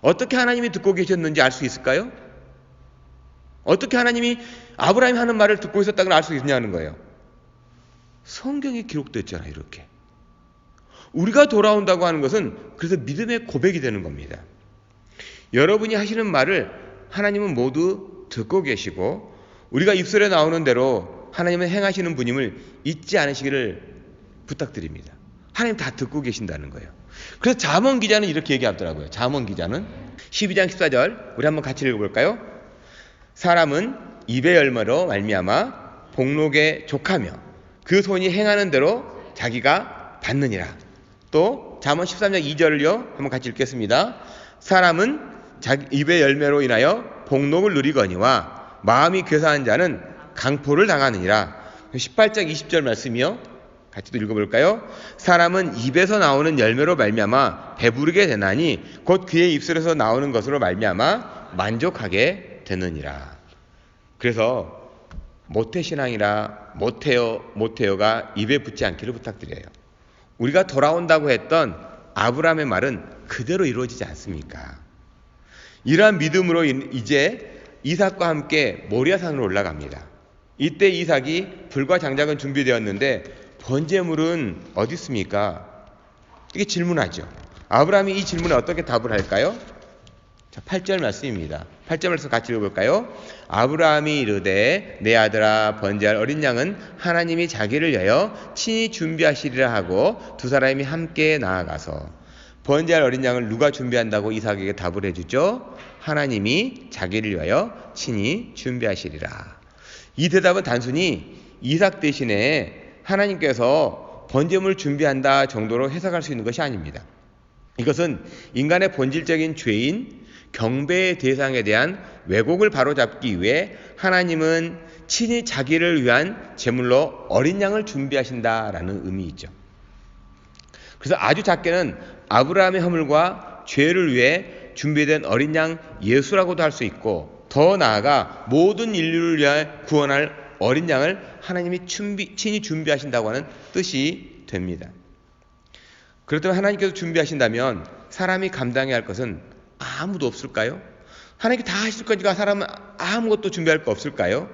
어떻게 하나님이 듣고 계셨는지 알 수 있을까요? 어떻게 하나님이 아브라함이 하는 말을 듣고 있었다는 걸 알 수 있냐는 거예요. 성경에 기록됐잖아요. 이렇게 우리가 돌아온다고 하는 것은 그래서 믿음의 고백이 되는 겁니다. 여러분이 하시는 말을 하나님은 모두 듣고 계시고, 우리가 입술에 나오는 대로 하나님은 행하시는 분임을 잊지 않으시기를 부탁드립니다. 하나님 다 듣고 계신다는 거예요. 그래서 잠언 기자는 이렇게 얘기하더라고요. 잠언 기자는 12장 14절 우리 한번 같이 읽어볼까요? 사람은 입의 열매로 말미암아 복록에 족하며 그 손이 행하는 대로 자기가 받느니라. 또 잠언 13장 2절을요 한번 같이 읽겠습니다. 사람은 자기 입의 열매로 인하여 복록을 누리거니와 마음이 괴사한 자는 강포를 당하느니라. 18장 20절 말씀이요. 같이 또 읽어볼까요? 사람은 입에서 나오는 열매로 말미암아 배부르게 되나니 곧 그의 입술에서 나오는 것으로 말미암아 만족하게 되느니라. 그래서 모태신앙이라 모태어가 입에 붙지 않기를 부탁드려요. 우리가 돌아온다고 했던 아브라함의 말은 그대로 이루어지지 않습니까? 이러한 믿음으로 이제 이삭과 함께 모리아산으로 올라갑니다. 이때 이삭이 불과 장작은 준비되었는데 번제물은 어디 있습니까? 이게 질문하죠. 아브라함이 이 질문에 어떻게 답을 할까요? 자, 8절 말씀입니다. 8절 말씀 같이 읽어볼까요? 아브라함이 이르되 내 아들아 번제할 어린 양은 하나님이 자기를 위하여 친히 준비하시리라 하고 두 사람이 함께 나아가서, 번제할 어린 양을 누가 준비한다고 이삭에게 답을 해주죠? 하나님이 자기를 위하여 친히 준비하시리라. 이 대답은 단순히 이삭 대신에 하나님께서 번제물 준비한다 정도로 해석할 수 있는 것이 아닙니다. 이것은 인간의 본질적인 죄인 경배의 대상에 대한 왜곡을 바로잡기 위해 하나님은 친히 자기를 위한 제물로 어린 양을 준비하신다라는 의미이죠. 그래서 아주 작게는 아브라함의 허물과 죄를 위해 준비된 어린 양 예수라고도 할 수 있고, 더 나아가 모든 인류를 위해 구원할 어린 양을 하나님이 친히 준비하신다고 하는 뜻이 됩니다. 그렇다면 하나님께서 준비하신다면 사람이 감당해야 할 것은 아무도 없을까요? 하나님께 다 하실 거니까 사람은 아무것도 준비할 거 없을까요?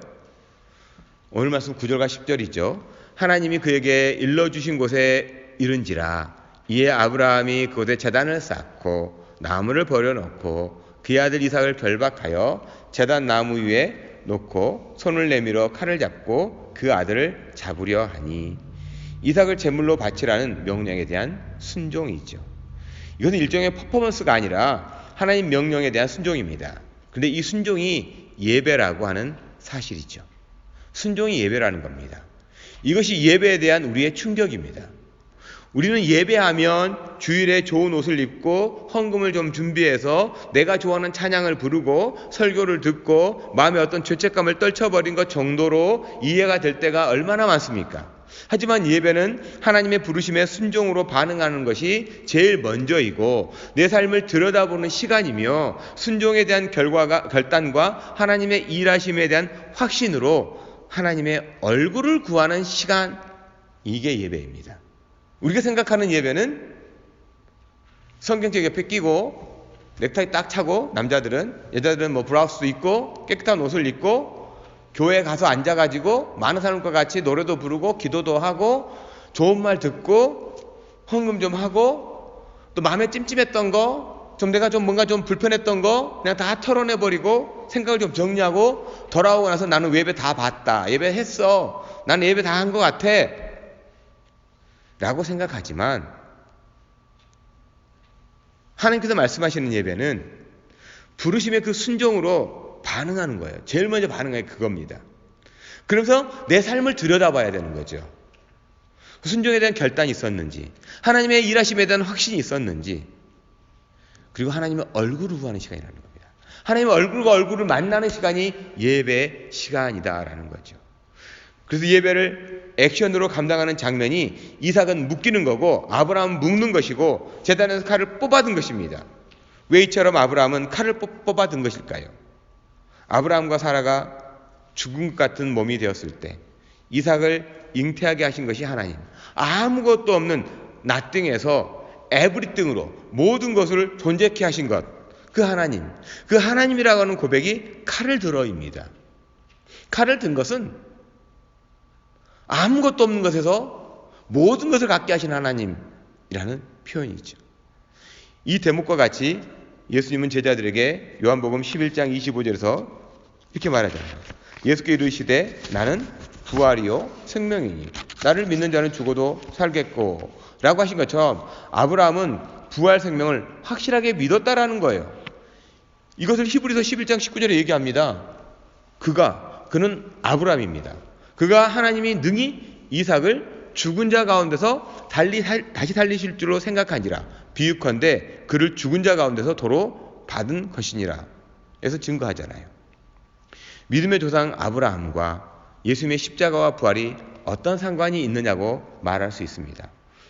오늘 말씀 9절과 10절이죠. 하나님이 그에게 일러주신 곳에 이른지라 이에 아브라함이 그곳에 제단을 쌓고 나무를 버려놓고 그의 아들 이삭을 결박하여 제단 나무 위에 놓고 손을 내밀어 칼을 잡고 그 아들을 잡으려 하니, 이삭을 제물로 바치라는 명령에 대한 순종이죠. 이것은 일종의 퍼포먼스가 아니라 하나님 명령에 대한 순종입니다. 그런데 이 순종이 예배라고 하는 사실이죠. 순종이 예배라는 겁니다. 이것이 예배에 대한 우리의 충격입니다. 우리는 예배하면 주일에 좋은 옷을 입고 헌금을 좀 준비해서 내가 좋아하는 찬양을 부르고 설교를 듣고 마음에 어떤 죄책감을 떨쳐버린 것 정도로 이해가 될 때가 얼마나 많습니까? 하지만 예배는 하나님의 부르심에 순종으로 반응하는 것이 제일 먼저이고, 내 삶을 들여다보는 시간이며 순종에 대한 결단과 하나님의 일하심에 대한 확신으로 하나님의 얼굴을 구하는 시간, 이게 예배입니다. 우리가 생각하는 예배는 성경책 옆에 끼고 넥타이 딱 차고, 여자들은 뭐 브라우스도 입고 깨끗한 옷을 입고 교회에 가서 앉아가지고 많은 사람과 같이 노래도 부르고 기도도 하고 좋은 말 듣고 헌금 좀 하고 또 마음에 찜찜했던 거, 좀 내가 좀 뭔가 좀 불편했던 거 그냥 다 털어내버리고 생각을 좀 정리하고 돌아오고 나서 나는 예배 다 봤다, 예배했어, 나는 예배 다 한 것 같아 라고 생각하지만, 하나님께서 말씀하시는 예배는 부르심의 그 순종으로 반응하는 거예요. 제일 먼저 반응하는 게 그겁니다. 그러면서 내 삶을 들여다봐야 되는 거죠. 순종에 대한 결단이 있었는지, 하나님의 일하심에 대한 확신이 있었는지, 그리고 하나님의 얼굴을 구하는 시간이라는 겁니다. 하나님의 얼굴과 얼굴을 만나는 시간이 예배 시간이다라는 거죠. 그래서 예배를 액션으로 감당하는 장면이 이삭은 묶이는 거고 아브라함은 묶는 것이고 제단에서 칼을 뽑아든 것입니다. 왜 이처럼 아브라함은 칼을 뽑아든 것일까요? 아브라함과 사라가 죽은 것 같은 몸이 되었을 때 이삭을 잉태하게 하신 것이 하나님. 아무것도 없는 나띵에서 에브리띵으로 모든 것을 존재케 하신 것, 그 하나님. 그 하나님이라고 하는 고백이 칼을 들어입니다. 칼을 든 것은 아무것도 없는 것에서 모든 것을 갖게 하신 하나님이라는 표현이죠. 이 대목과 같이 예수님은 제자들에게 요한복음 11장 25절에서 이렇게 말하잖아요. 예수께 이르시되 나는 부활이요 생명이니 나를 믿는 자는 죽어도 살겠고 라고 하신 것처럼 아브라함은 부활 생명을 확실하게 믿었다라는 거예요. 이것을 히브리서 11장 19절에 얘기합니다. 그는 아브라함입니다. 그가 하나님이 능히 이삭을 죽은 자 가운데서 다시 살리실 줄로 생각한지라 비유컨대 그를 죽은 자 가운데서 도로 받은 것이니라 에서 증거하잖아요. 믿음의 조상 아브라함과 예수님의 십자가와 부활이 어떤 상관이 있느냐고 말할 수 있습니다.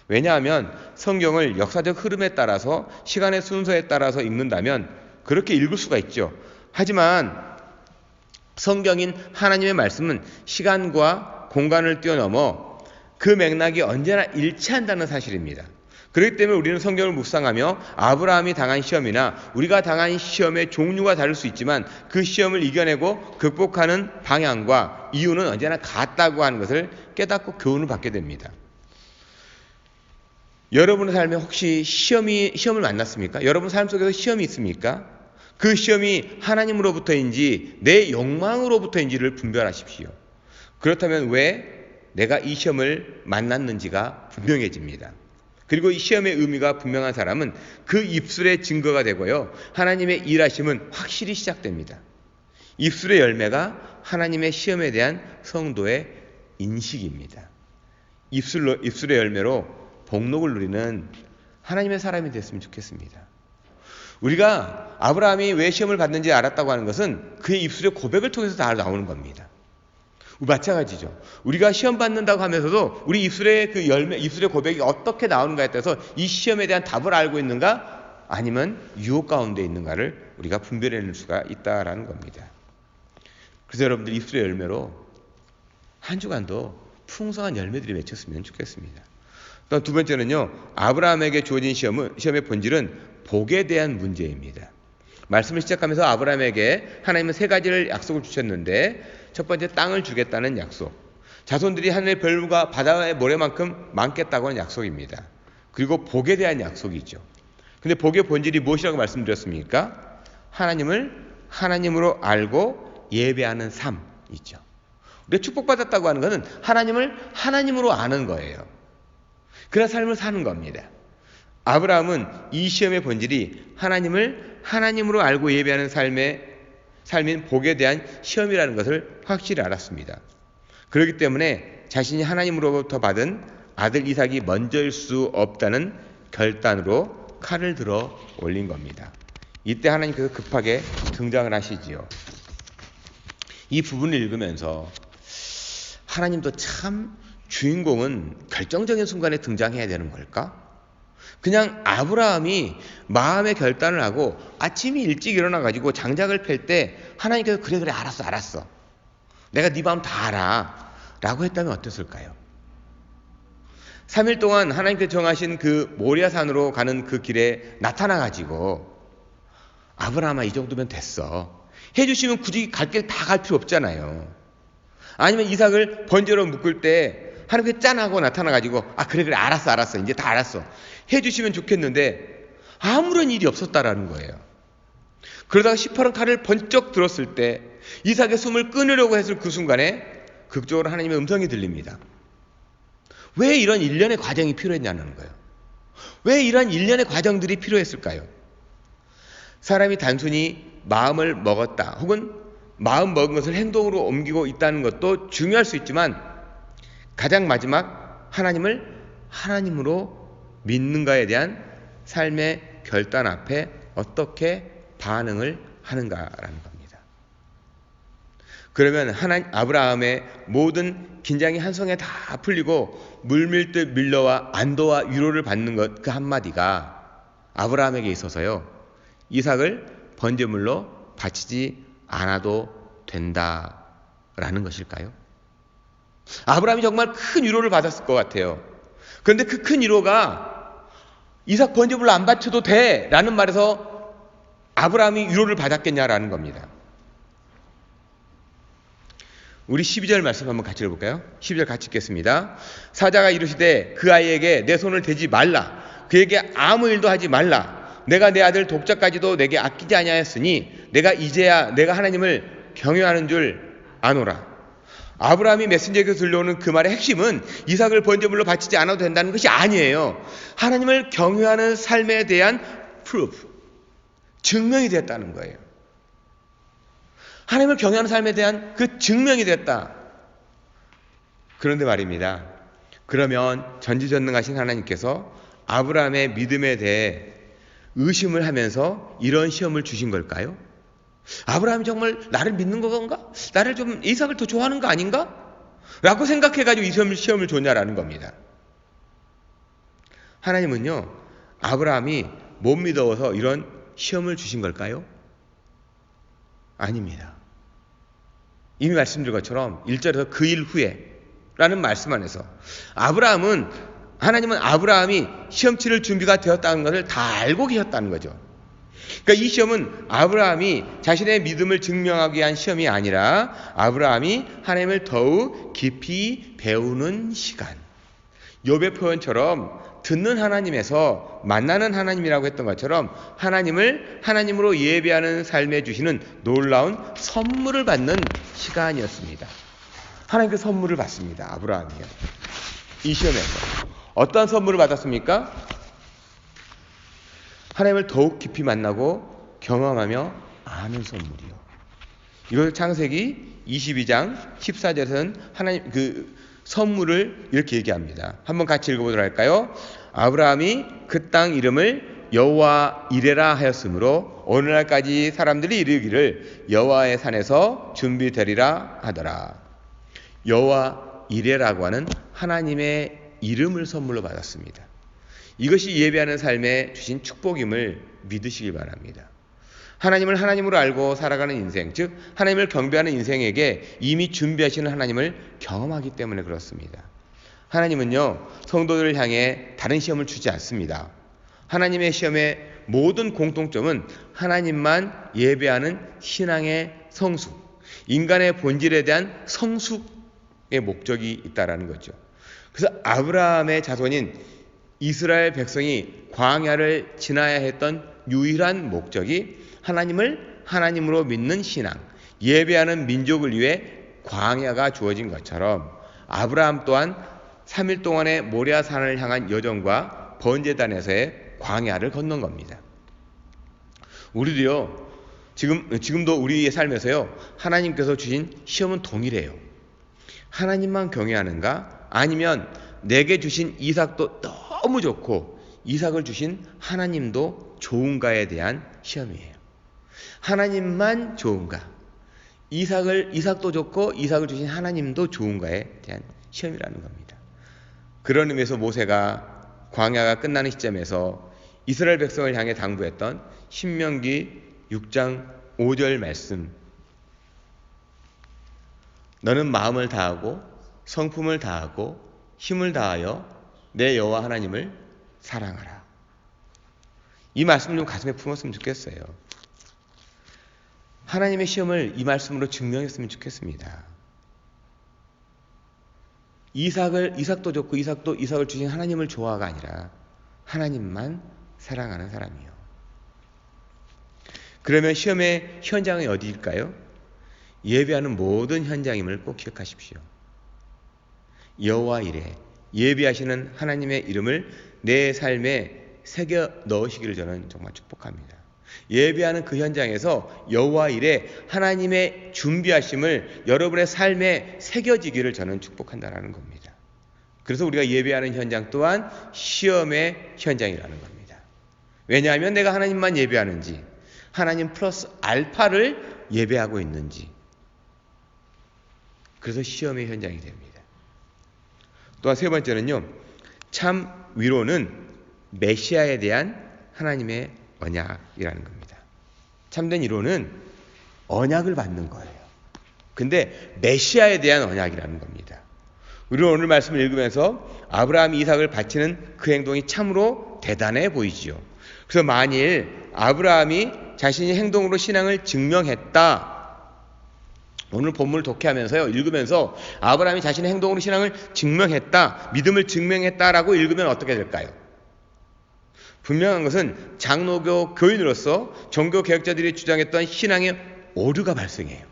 왜냐하면 성경을 역사적 흐름에 따라서 시간의 순서에 따라서 읽는다면 그렇게 읽을 수가 있죠. 하지만 성경인 하나님의 말씀은 시간과 공간을 뛰어넘어 그 맥락이 언제나 일치한다는 사실입니다. 그렇기 때문에 우리는 성경을 묵상하며 아브라함이 당한 시험이나 우리가 당한 시험의 종류가 다를 수 있지만 그 시험을 이겨내고 극복하는 방향과 이유는 언제나 같다고 하는 것을 깨닫고 교훈을 받게 됩니다. 여러분의 삶에 혹시 시험을 만났습니까? 여러분 삶 속에서 시험이 있습니까? 그 시험이 하나님으로부터인지 내 욕망으로부터인지를 분별하십시오. 그렇다면 왜 내가 이 시험을 만났는지가 분명해집니다. 그리고 이 시험의 의미가 분명한 사람은 그 입술의 증거가 되고요. 하나님의 일하심은 확실히 시작됩니다. 입술의 열매가 하나님의 시험에 대한 성도의 인식입니다. 입술의 열매로 복록을 누리는 하나님의 사람이 됐으면 좋겠습니다. 우리가 아브라함이 왜 시험을 받는지 알았다고 하는 것은 그의 입술의 고백을 통해서 다 나오는 겁니다. 마찬가지죠. 우리가 시험 받는다고 하면서도 우리 입술의 그 열매, 입술의 고백이 어떻게 나오는가에 따라서 이 시험에 대한 답을 알고 있는가 아니면 유혹 가운데 있는가를 우리가 분별해낼 수가 있다라는 겁니다. 그래서 여러분들 입술의 열매로 한 주간도 풍성한 열매들이 맺혔으면 좋겠습니다. 또 두 번째는요, 아브라함에게 주어진 시험의 본질은 복에 대한 문제입니다. 말씀을 시작하면서 아브라함에게 하나님은 세 가지를 약속을 주셨는데 첫 번째 땅을 주겠다는 약속, 자손들이 하늘의 별과 바다의 모래만큼 많겠다고 하는 약속입니다. 그리고 복에 대한 약속이죠. 근데 복의 본질이 무엇이라고 말씀드렸습니까? 하나님을 하나님으로 알고 예배하는 삶이죠. 우리가 축복받았다고 하는 것은 하나님을 하나님으로 아는 거예요. 그런 삶을 사는 겁니다. 아브라함은 이 시험의 본질이 하나님을 하나님으로 알고 예배하는 삶인 복에 대한 시험이라는 것을 확실히 알았습니다. 그렇기 때문에 자신이 하나님으로부터 받은 아들 이삭이 먼저일 수 없다는 결단으로 칼을 들어 올린 겁니다. 이때 하나님께서 급하게 등장을 하시지요. 이 부분을 읽으면서 하나님도 참 주인공은 결정적인 순간에 등장해야 되는 걸까? 그냥 아브라함이 마음의 결단을 하고 아침이 일찍 일어나가지고 장작을 펼 때 하나님께서 그래 알았어 내가 네 마음 다 알아 라고 했다면 어땠을까요? 3일 동안 하나님께서 정하신 그 모리아산으로 가는 그 길에 나타나가지고 아브라함아 이 정도면 됐어 해주시면 굳이 갈 길 다 갈 필요 없잖아요. 아니면 이삭을 번제로 묶을 때 하나님께 짠하고 나타나가지고 그래 알았어 이제 다 알았어 해주시면 좋겠는데 아무런 일이 없었다라는 거예요. 그러다가 시퍼런 칼을 번쩍 들었을 때 이삭의 숨을 끊으려고 했을 그 순간에 극적으로 하나님의 음성이 들립니다. 왜 이런 일련의 과정이 필요했냐는 거예요. 왜 이런 일련의 과정들이 필요했을까요? 사람이 단순히 마음을 먹었다 혹은 마음 먹은 것을 행동으로 옮기고 있다는 것도 중요할 수 있지만 가장 마지막 하나님을 하나님으로 믿는가에 대한 삶의 결단 앞에 어떻게 반응을 하는가라는 겁니다. 그러면 아브라함의 모든 긴장이 한성에 다 풀리고 물밀듯 밀려와 안도와 위로를 받는 것, 그 한마디가 아브라함에게 있어서요, 이삭을 번제물로 바치지 않아도 된다라는 것일까요? 아브라함이 정말 큰 위로를 받았을 것 같아요. 그런데 그 큰 위로가 이삭 번제물로 안 바쳐도 돼 라는 말에서 아브라함이 위로를 받았겠냐라는 겁니다. 우리 12절 말씀 한번 같이 읽어볼까요? 12절 같이 읽겠습니다. 사자가 이르시되 그 아이에게 내 손을 대지 말라. 그에게 아무 일도 하지 말라. 내가 내 아들 독자까지도 내게 아끼지 아니하였으니 내가 이제야 내가 하나님을 경외하는 줄 아노라. 아브라함이 메신저에게 들려오는 그 말의 핵심은 이삭을 번제물로 바치지 않아도 된다는 것이 아니에요. 하나님을 경외하는 삶에 대한 프루프, 증명이 됐다는 거예요. 하나님을 경외하는 삶에 대한 그 증명이 됐다. 그런데 말입니다. 그러면 전지전능하신 하나님께서 아브라함의 믿음에 대해 의심을 하면서 이런 시험을 주신 걸까요? 아브라함이 정말 나를 믿는 건가? 나를 좀 이삭을 더 좋아하는 거 아닌가? 라고 생각해가지고 이 시험을 줬냐라는 겁니다. 하나님은요, 아브라함이 못 믿어서 이런 시험을 주신 걸까요? 아닙니다. 이미 말씀드린 것처럼 1절에서 그 일 후에 라는 말씀 안에서 하나님은 아브라함이 시험 치를 준비가 되었다는 것을 다 알고 계셨다는 거죠. 그러니까 이 시험은 아브라함이 자신의 믿음을 증명하기 위한 시험이 아니라 아브라함이 하나님을 더욱 깊이 배우는 시간. 욥의 표현처럼 듣는 하나님에서 만나는 하나님이라고 했던 것처럼 하나님을 하나님으로 예배하는 삶에 주시는 놀라운 선물을 받는 시간이었습니다. 하나님 그 선물을 받습니다. 아브라함이요. 이 시험에서 어떤 선물을 받았습니까? 하나님을 더욱 깊이 만나고 경험하며 아는 선물이요. 이걸 창세기 22장 14절에서는 하나님 그 선물을 이렇게 얘기합니다. 한번 같이 읽어보도록 할까요? 아브라함이 그 땅 이름을 여호와 이레라 하였으므로 오늘날까지 사람들이 이르기를 여호와의 산에서 준비되리라 하더라. 여호와 이레라고 하는 하나님의 이름을 선물로 받았습니다. 이것이 예배하는 삶에 주신 축복임을 믿으시기 바랍니다. 하나님을 하나님으로 알고 살아가는 인생, 즉 하나님을 경배하는 인생에게 이미 준비하시는 하나님을 경험하기 때문에 그렇습니다. 하나님은요, 성도들을 향해 다른 시험을 주지 않습니다. 하나님의 시험의 모든 공통점은 하나님만 예배하는 신앙의 성숙, 인간의 본질에 대한 성숙의 목적이 있다라는 거죠. 그래서 아브라함의 자손인 이스라엘 백성이 광야를 지나야 했던 유일한 목적이 하나님을 하나님으로 믿는 신앙, 예배하는 민족을 위해 광야가 주어진 것처럼 아브라함 또한 3일 동안의 모리아산을 향한 여정과 번제단에서의 광야를 건넌 겁니다. 우리도요, 지금도 우리의 삶에서요, 하나님께서 주신 시험은 동일해요. 하나님만 경외하는가? 아니면 내게 주신 이삭도 너무 좋고 이삭을 주신 하나님도 좋은가에 대한 시험이에요. 하나님만 좋은가? 이삭도 좋고 이삭을 주신 하나님도 좋은가에 대한 시험이라는 겁니다. 그런 의미에서 모세가 광야가 끝나는 시점에서 이스라엘 백성을 향해 당부했던 신명기 6장 5절 말씀, 너는 마음을 다하고 성품을 다하고 힘을 다하여 내 여호와 하나님을 사랑하라. 이 말씀을 좀 가슴에 품었으면 좋겠어요. 하나님의 시험을 이 말씀으로 증명했으면 좋겠습니다. 이삭도 좋고 이삭을 주신 하나님을 좋아가 아니라 하나님만 사랑하는 사람이요. 그러면 시험의 현장이 어디일까요? 예배하는 모든 현장임을 꼭 기억하십시오. 여호와 이레, 예배하시는 하나님의 이름을 내 삶에 새겨 넣으시기를 저는 정말 축복합니다. 예배하는 그 현장에서 여호와 이레, 하나님의 준비하심을 여러분의 삶에 새겨지기를 저는 축복한다라는 겁니다. 그래서 우리가 예배하는 현장 또한 시험의 현장이라는 겁니다. 왜냐하면 내가 하나님만 예배하는지, 하나님 플러스 알파를 예배하고 있는지. 그래서 시험의 현장이 됩니다. 또한 세 번째는요, 참 위로는 메시아에 대한 하나님의 언약이라는 겁니다. 참된 위로는 언약을 받는 거예요. 근데 메시아에 대한 언약이라는 겁니다. 우리는 오늘 말씀을 읽으면서 아브라함이 이삭을 바치는 그 행동이 참으로 대단해 보이지요. 그래서 만일 아브라함이 자신이 행동으로 신앙을 증명했다, 오늘 본문을 독해하면서요, 읽으면서 아브라함이 자신의 행동으로 신앙을 증명했다, 믿음을 증명했다라고 읽으면 어떻게 될까요? 분명한 것은 장로교 교인으로서 종교 개혁자들이 주장했던 신앙의 오류가 발생해요.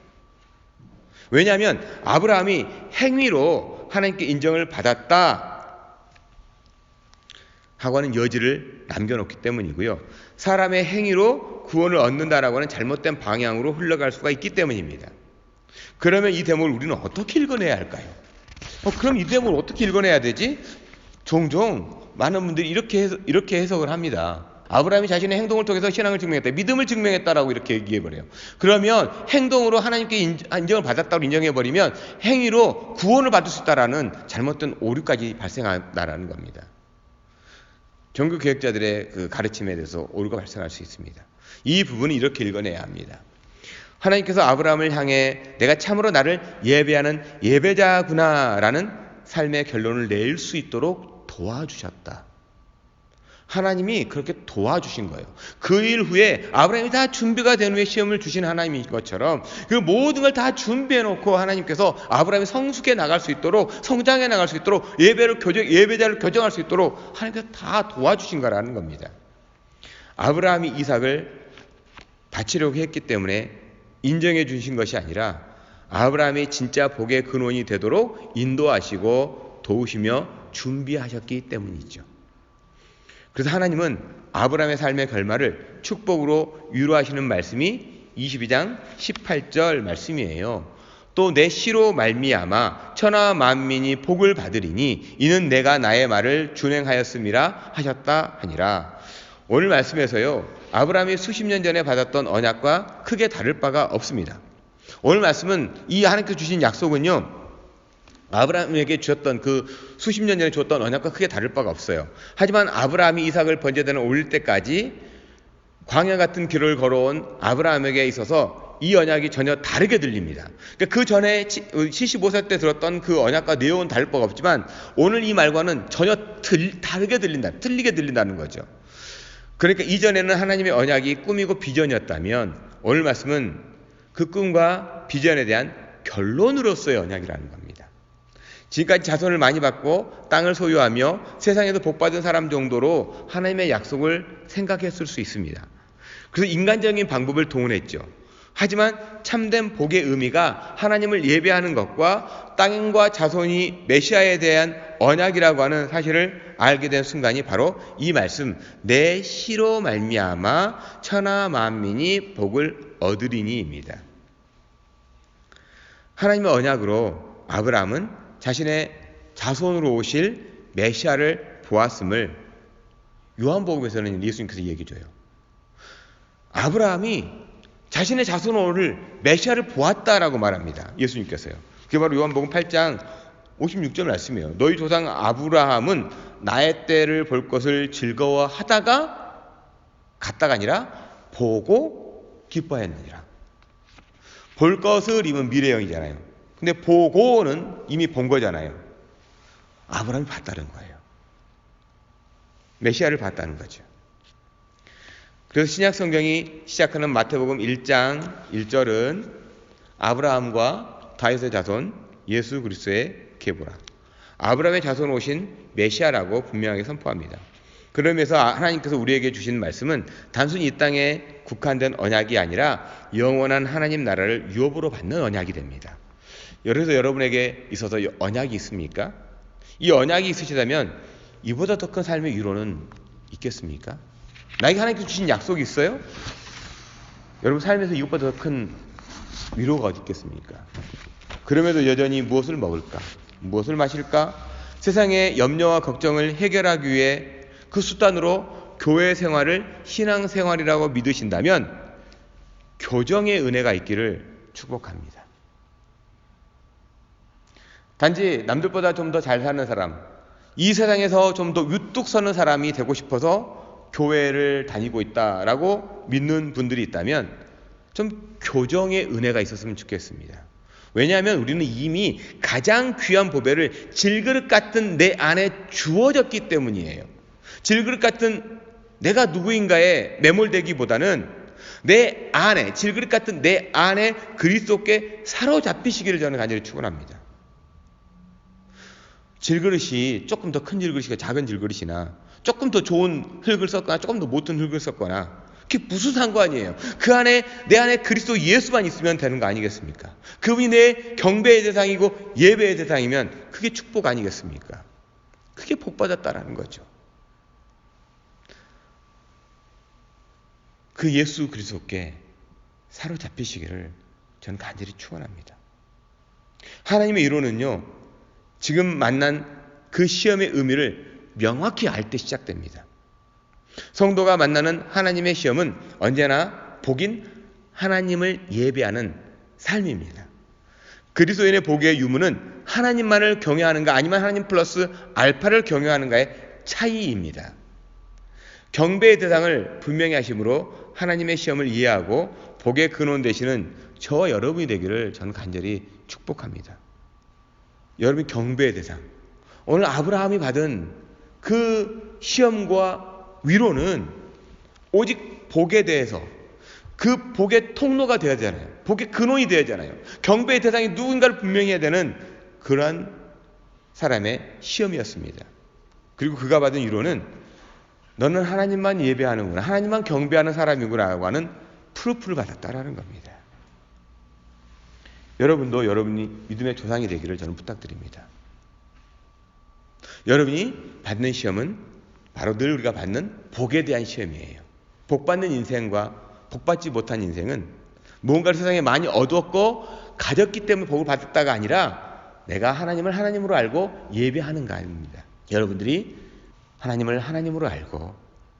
왜냐하면 아브라함이 행위로 하나님께 인정을 받았다 하고 하는 여지를 남겨놓기 때문이고요. 사람의 행위로 구원을 얻는다라고 하는 잘못된 방향으로 흘러갈 수가 있기 때문입니다. 그러면 이 대목을 우리는 어떻게 읽어내야 할까요? 그럼 이 대목을 어떻게 읽어내야 되지? 종종 많은 분들이 이렇게 해석을 합니다. 아브라함이 자신의 행동을 통해서 신앙을 증명했다, 믿음을 증명했다라고 이렇게 얘기해버려요. 그러면 행동으로 하나님께 인정을 받았다고 인정해버리면 행위로 구원을 받을 수 있다라는 잘못된 오류까지 발생한다라는 겁니다. 종교개혁자들의 그 가르침에 대해서 오류가 발생할 수 있습니다. 이 부분은 이렇게 읽어내야 합니다. 하나님께서 아브라함을 향해 내가 참으로 나를 예배하는 예배자구나 라는 삶의 결론을 낼 수 있도록 도와주셨다. 하나님이 그렇게 도와주신 거예요. 그 일 후에 아브라함이 다 준비가 된 후에 시험을 주신 하나님인 것처럼 그 모든 걸 다 준비해 놓고 하나님께서 아브라함이 성숙해 나갈 수 있도록, 성장해 나갈 수 있도록, 예배자를 교정할 수 있도록 하나님께서 다 도와주신 거라는 겁니다. 아브라함이 이삭을 바치려고 했기 때문에 인정해 주신 것이 아니라 아브라함이 진짜 복의 근원이 되도록 인도하시고 도우시며 준비하셨기 때문이죠. 그래서 하나님은 아브라함의 삶의 결말을 축복으로 위로하시는 말씀이 22장 18절 말씀이에요. 또 내 씨로 말미암아 천하 만민이 복을 받으리니 이는 내가 나의 말을 준행하였음이라 하셨다 하니라. 오늘 말씀에서요, 아브라함이 수십 년 전에 받았던 언약과 크게 다를 바가 없습니다. 오늘 말씀은 이 하나님께서 주신 약속은요, 아브라함에게 주었던 그 수십 년 전에 주었던 언약과 크게 다를 바가 없어요. 하지만 아브라함이 이삭을 번제단에 올릴 때까지 광야 같은 길을 걸어온 아브라함에게 있어서 이 언약이 전혀 다르게 들립니다. 그러니까 그 전에 75세 때 들었던 그 언약과 내용은 다를 바가 없지만 오늘 이 말과는 전혀 다르게 들린다, 틀리게 들린다는 거죠. 그러니까 이전에는 하나님의 언약이 꿈이고 비전이었다면 오늘 말씀은 그 꿈과 비전에 대한 결론으로서의 언약이라는 겁니다. 지금까지 자손을 많이 받고 땅을 소유하며 세상에서 복받은 사람 정도로 하나님의 약속을 생각했을 수 있습니다. 그래서 인간적인 방법을 동원했죠. 하지만 참된 복의 의미가 하나님을 예배하는 것과 땅과 자손이 메시아에 대한 언약이라고 하는 사실을 알게 된 순간이 바로 이 말씀, 내 씨로 말미암아 천하 만민이 복을 얻으리니입니다. 하나님의 언약으로 아브라함은 자신의 자손으로 오실 메시아를 보았음을 요한복음에서는 예수님께서 얘기해줘요. 아브라함이 자신의 자손을 메시아를 보았다라고 말합니다. 예수님께서요. 그게 바로 요한복음 8장 56절 말씀이에요. 너희 조상 아브라함은 나의 때를 볼 것을 즐거워하다가 갔다가 아니라 보고 기뻐했느니라. 볼 것을 이면 미래형이잖아요. 근데 보고는 이미 본 거잖아요. 아브라함이 봤다는 거예요. 메시아를 봤다는 거죠. 그래서 신약 성경이 시작하는 마태복음 1장 1절은 아브라함과 다윗의 자손 예수 그리스도의 계보라, 아브라함의 자손 오신 메시아라고 분명하게 선포합니다. 그러면서 하나님께서 우리에게 주신 말씀은 단순히 이 땅에 국한된 언약이 아니라 영원한 하나님 나라를 유업으로 받는 언약이 됩니다. 그래서 여러분에게 있어서 언약이 있습니까? 이 언약이 있으시다면 이보다 더 큰 삶의 위로는 있겠습니까? 나에게 하나님께서 주신 약속이 있어요? 여러분 삶에서 이것보다 더 큰 위로가 어디 있겠습니까? 그럼에도 여전히 무엇을 먹을까? 무엇을 마실까? 세상의 염려와 걱정을 해결하기 위해 그 수단으로 교회 생활을 신앙 생활이라고 믿으신다면 교정의 은혜가 있기를 축복합니다. 단지 남들보다 좀 더 잘 사는 사람, 이 세상에서 좀 더 유뚝 서는 사람이 되고 싶어서 교회를 다니고 있다라고 믿는 분들이 있다면 좀 교정의 은혜가 있었으면 좋겠습니다. 왜냐하면 우리는 이미 가장 귀한 보배를 질그릇 같은 내 안에 주어졌기 때문이에요. 질그릇 같은 내가 누구인가에 매몰되기보다는 내 안에, 질그릇 같은 내 안에 그리스도께 사로잡히시기를 저는 간절히 축원합니다. 질그릇이 조금 더 큰 질그릇이나 작은 질그릇이나 조금 더 좋은 흙을 썼거나 조금 더 못된 흙을 썼거나 그게 무슨 상관이에요. 그 안에 내 안에 그리스도 예수만 있으면 되는 거 아니겠습니까? 그분이 내 경배의 대상이고 예배의 대상이면 그게 축복 아니겠습니까? 그게 복 받았다라는 거죠. 그 예수 그리스도께 사로잡히시기를 저는 간절히 축원합니다. 하나님의 이론은요, 지금 만난 그 시험의 의미를 명확히 알 때 시작됩니다. 성도가 만나는 하나님의 시험은 언제나 복인 하나님을 예배하는 삶입니다. 그리스도인의 복의 유무는 하나님만을 경외하는가 아니면 하나님 플러스 알파를 경외하는가의 차이입니다. 경배의 대상을 분명히 하심으로 하나님의 시험을 이해하고 복의 근원 되시는 저와 여러분이 되기를 저는 간절히 축복합니다. 여러분 경배의 대상, 오늘 아브라함이 받은 그 시험과 위로는 오직 복에 대해서 그 복의 통로가 되어야 되잖아요. 복의 근원이 되어야 되잖아요. 경배의 대상이 누군가를 분명히 해야 되는 그러한 사람의 시험이었습니다. 그리고 그가 받은 위로는 너는 하나님만 예배하는구나, 하나님만 경배하는 사람이구나 라고 하는 프루프를 받았다라는 겁니다. 여러분도 여러분이 믿음의 조상이 되기를 저는 부탁드립니다. 여러분이 받는 시험은 바로 늘 우리가 받는 복에 대한 시험이에요. 복 받는 인생과 복 받지 못한 인생은 무언가를 세상에 많이 얻었고 가졌기 때문에 복을 받았다가 아니라 내가 하나님을 하나님으로 알고 예배하는가입니다. 여러분들이 하나님을 하나님으로 알고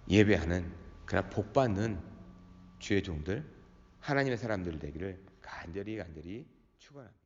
예배하는 그러나 복 받는 주의 종들, 하나님의 사람들 되기를 간절히 축원합니다.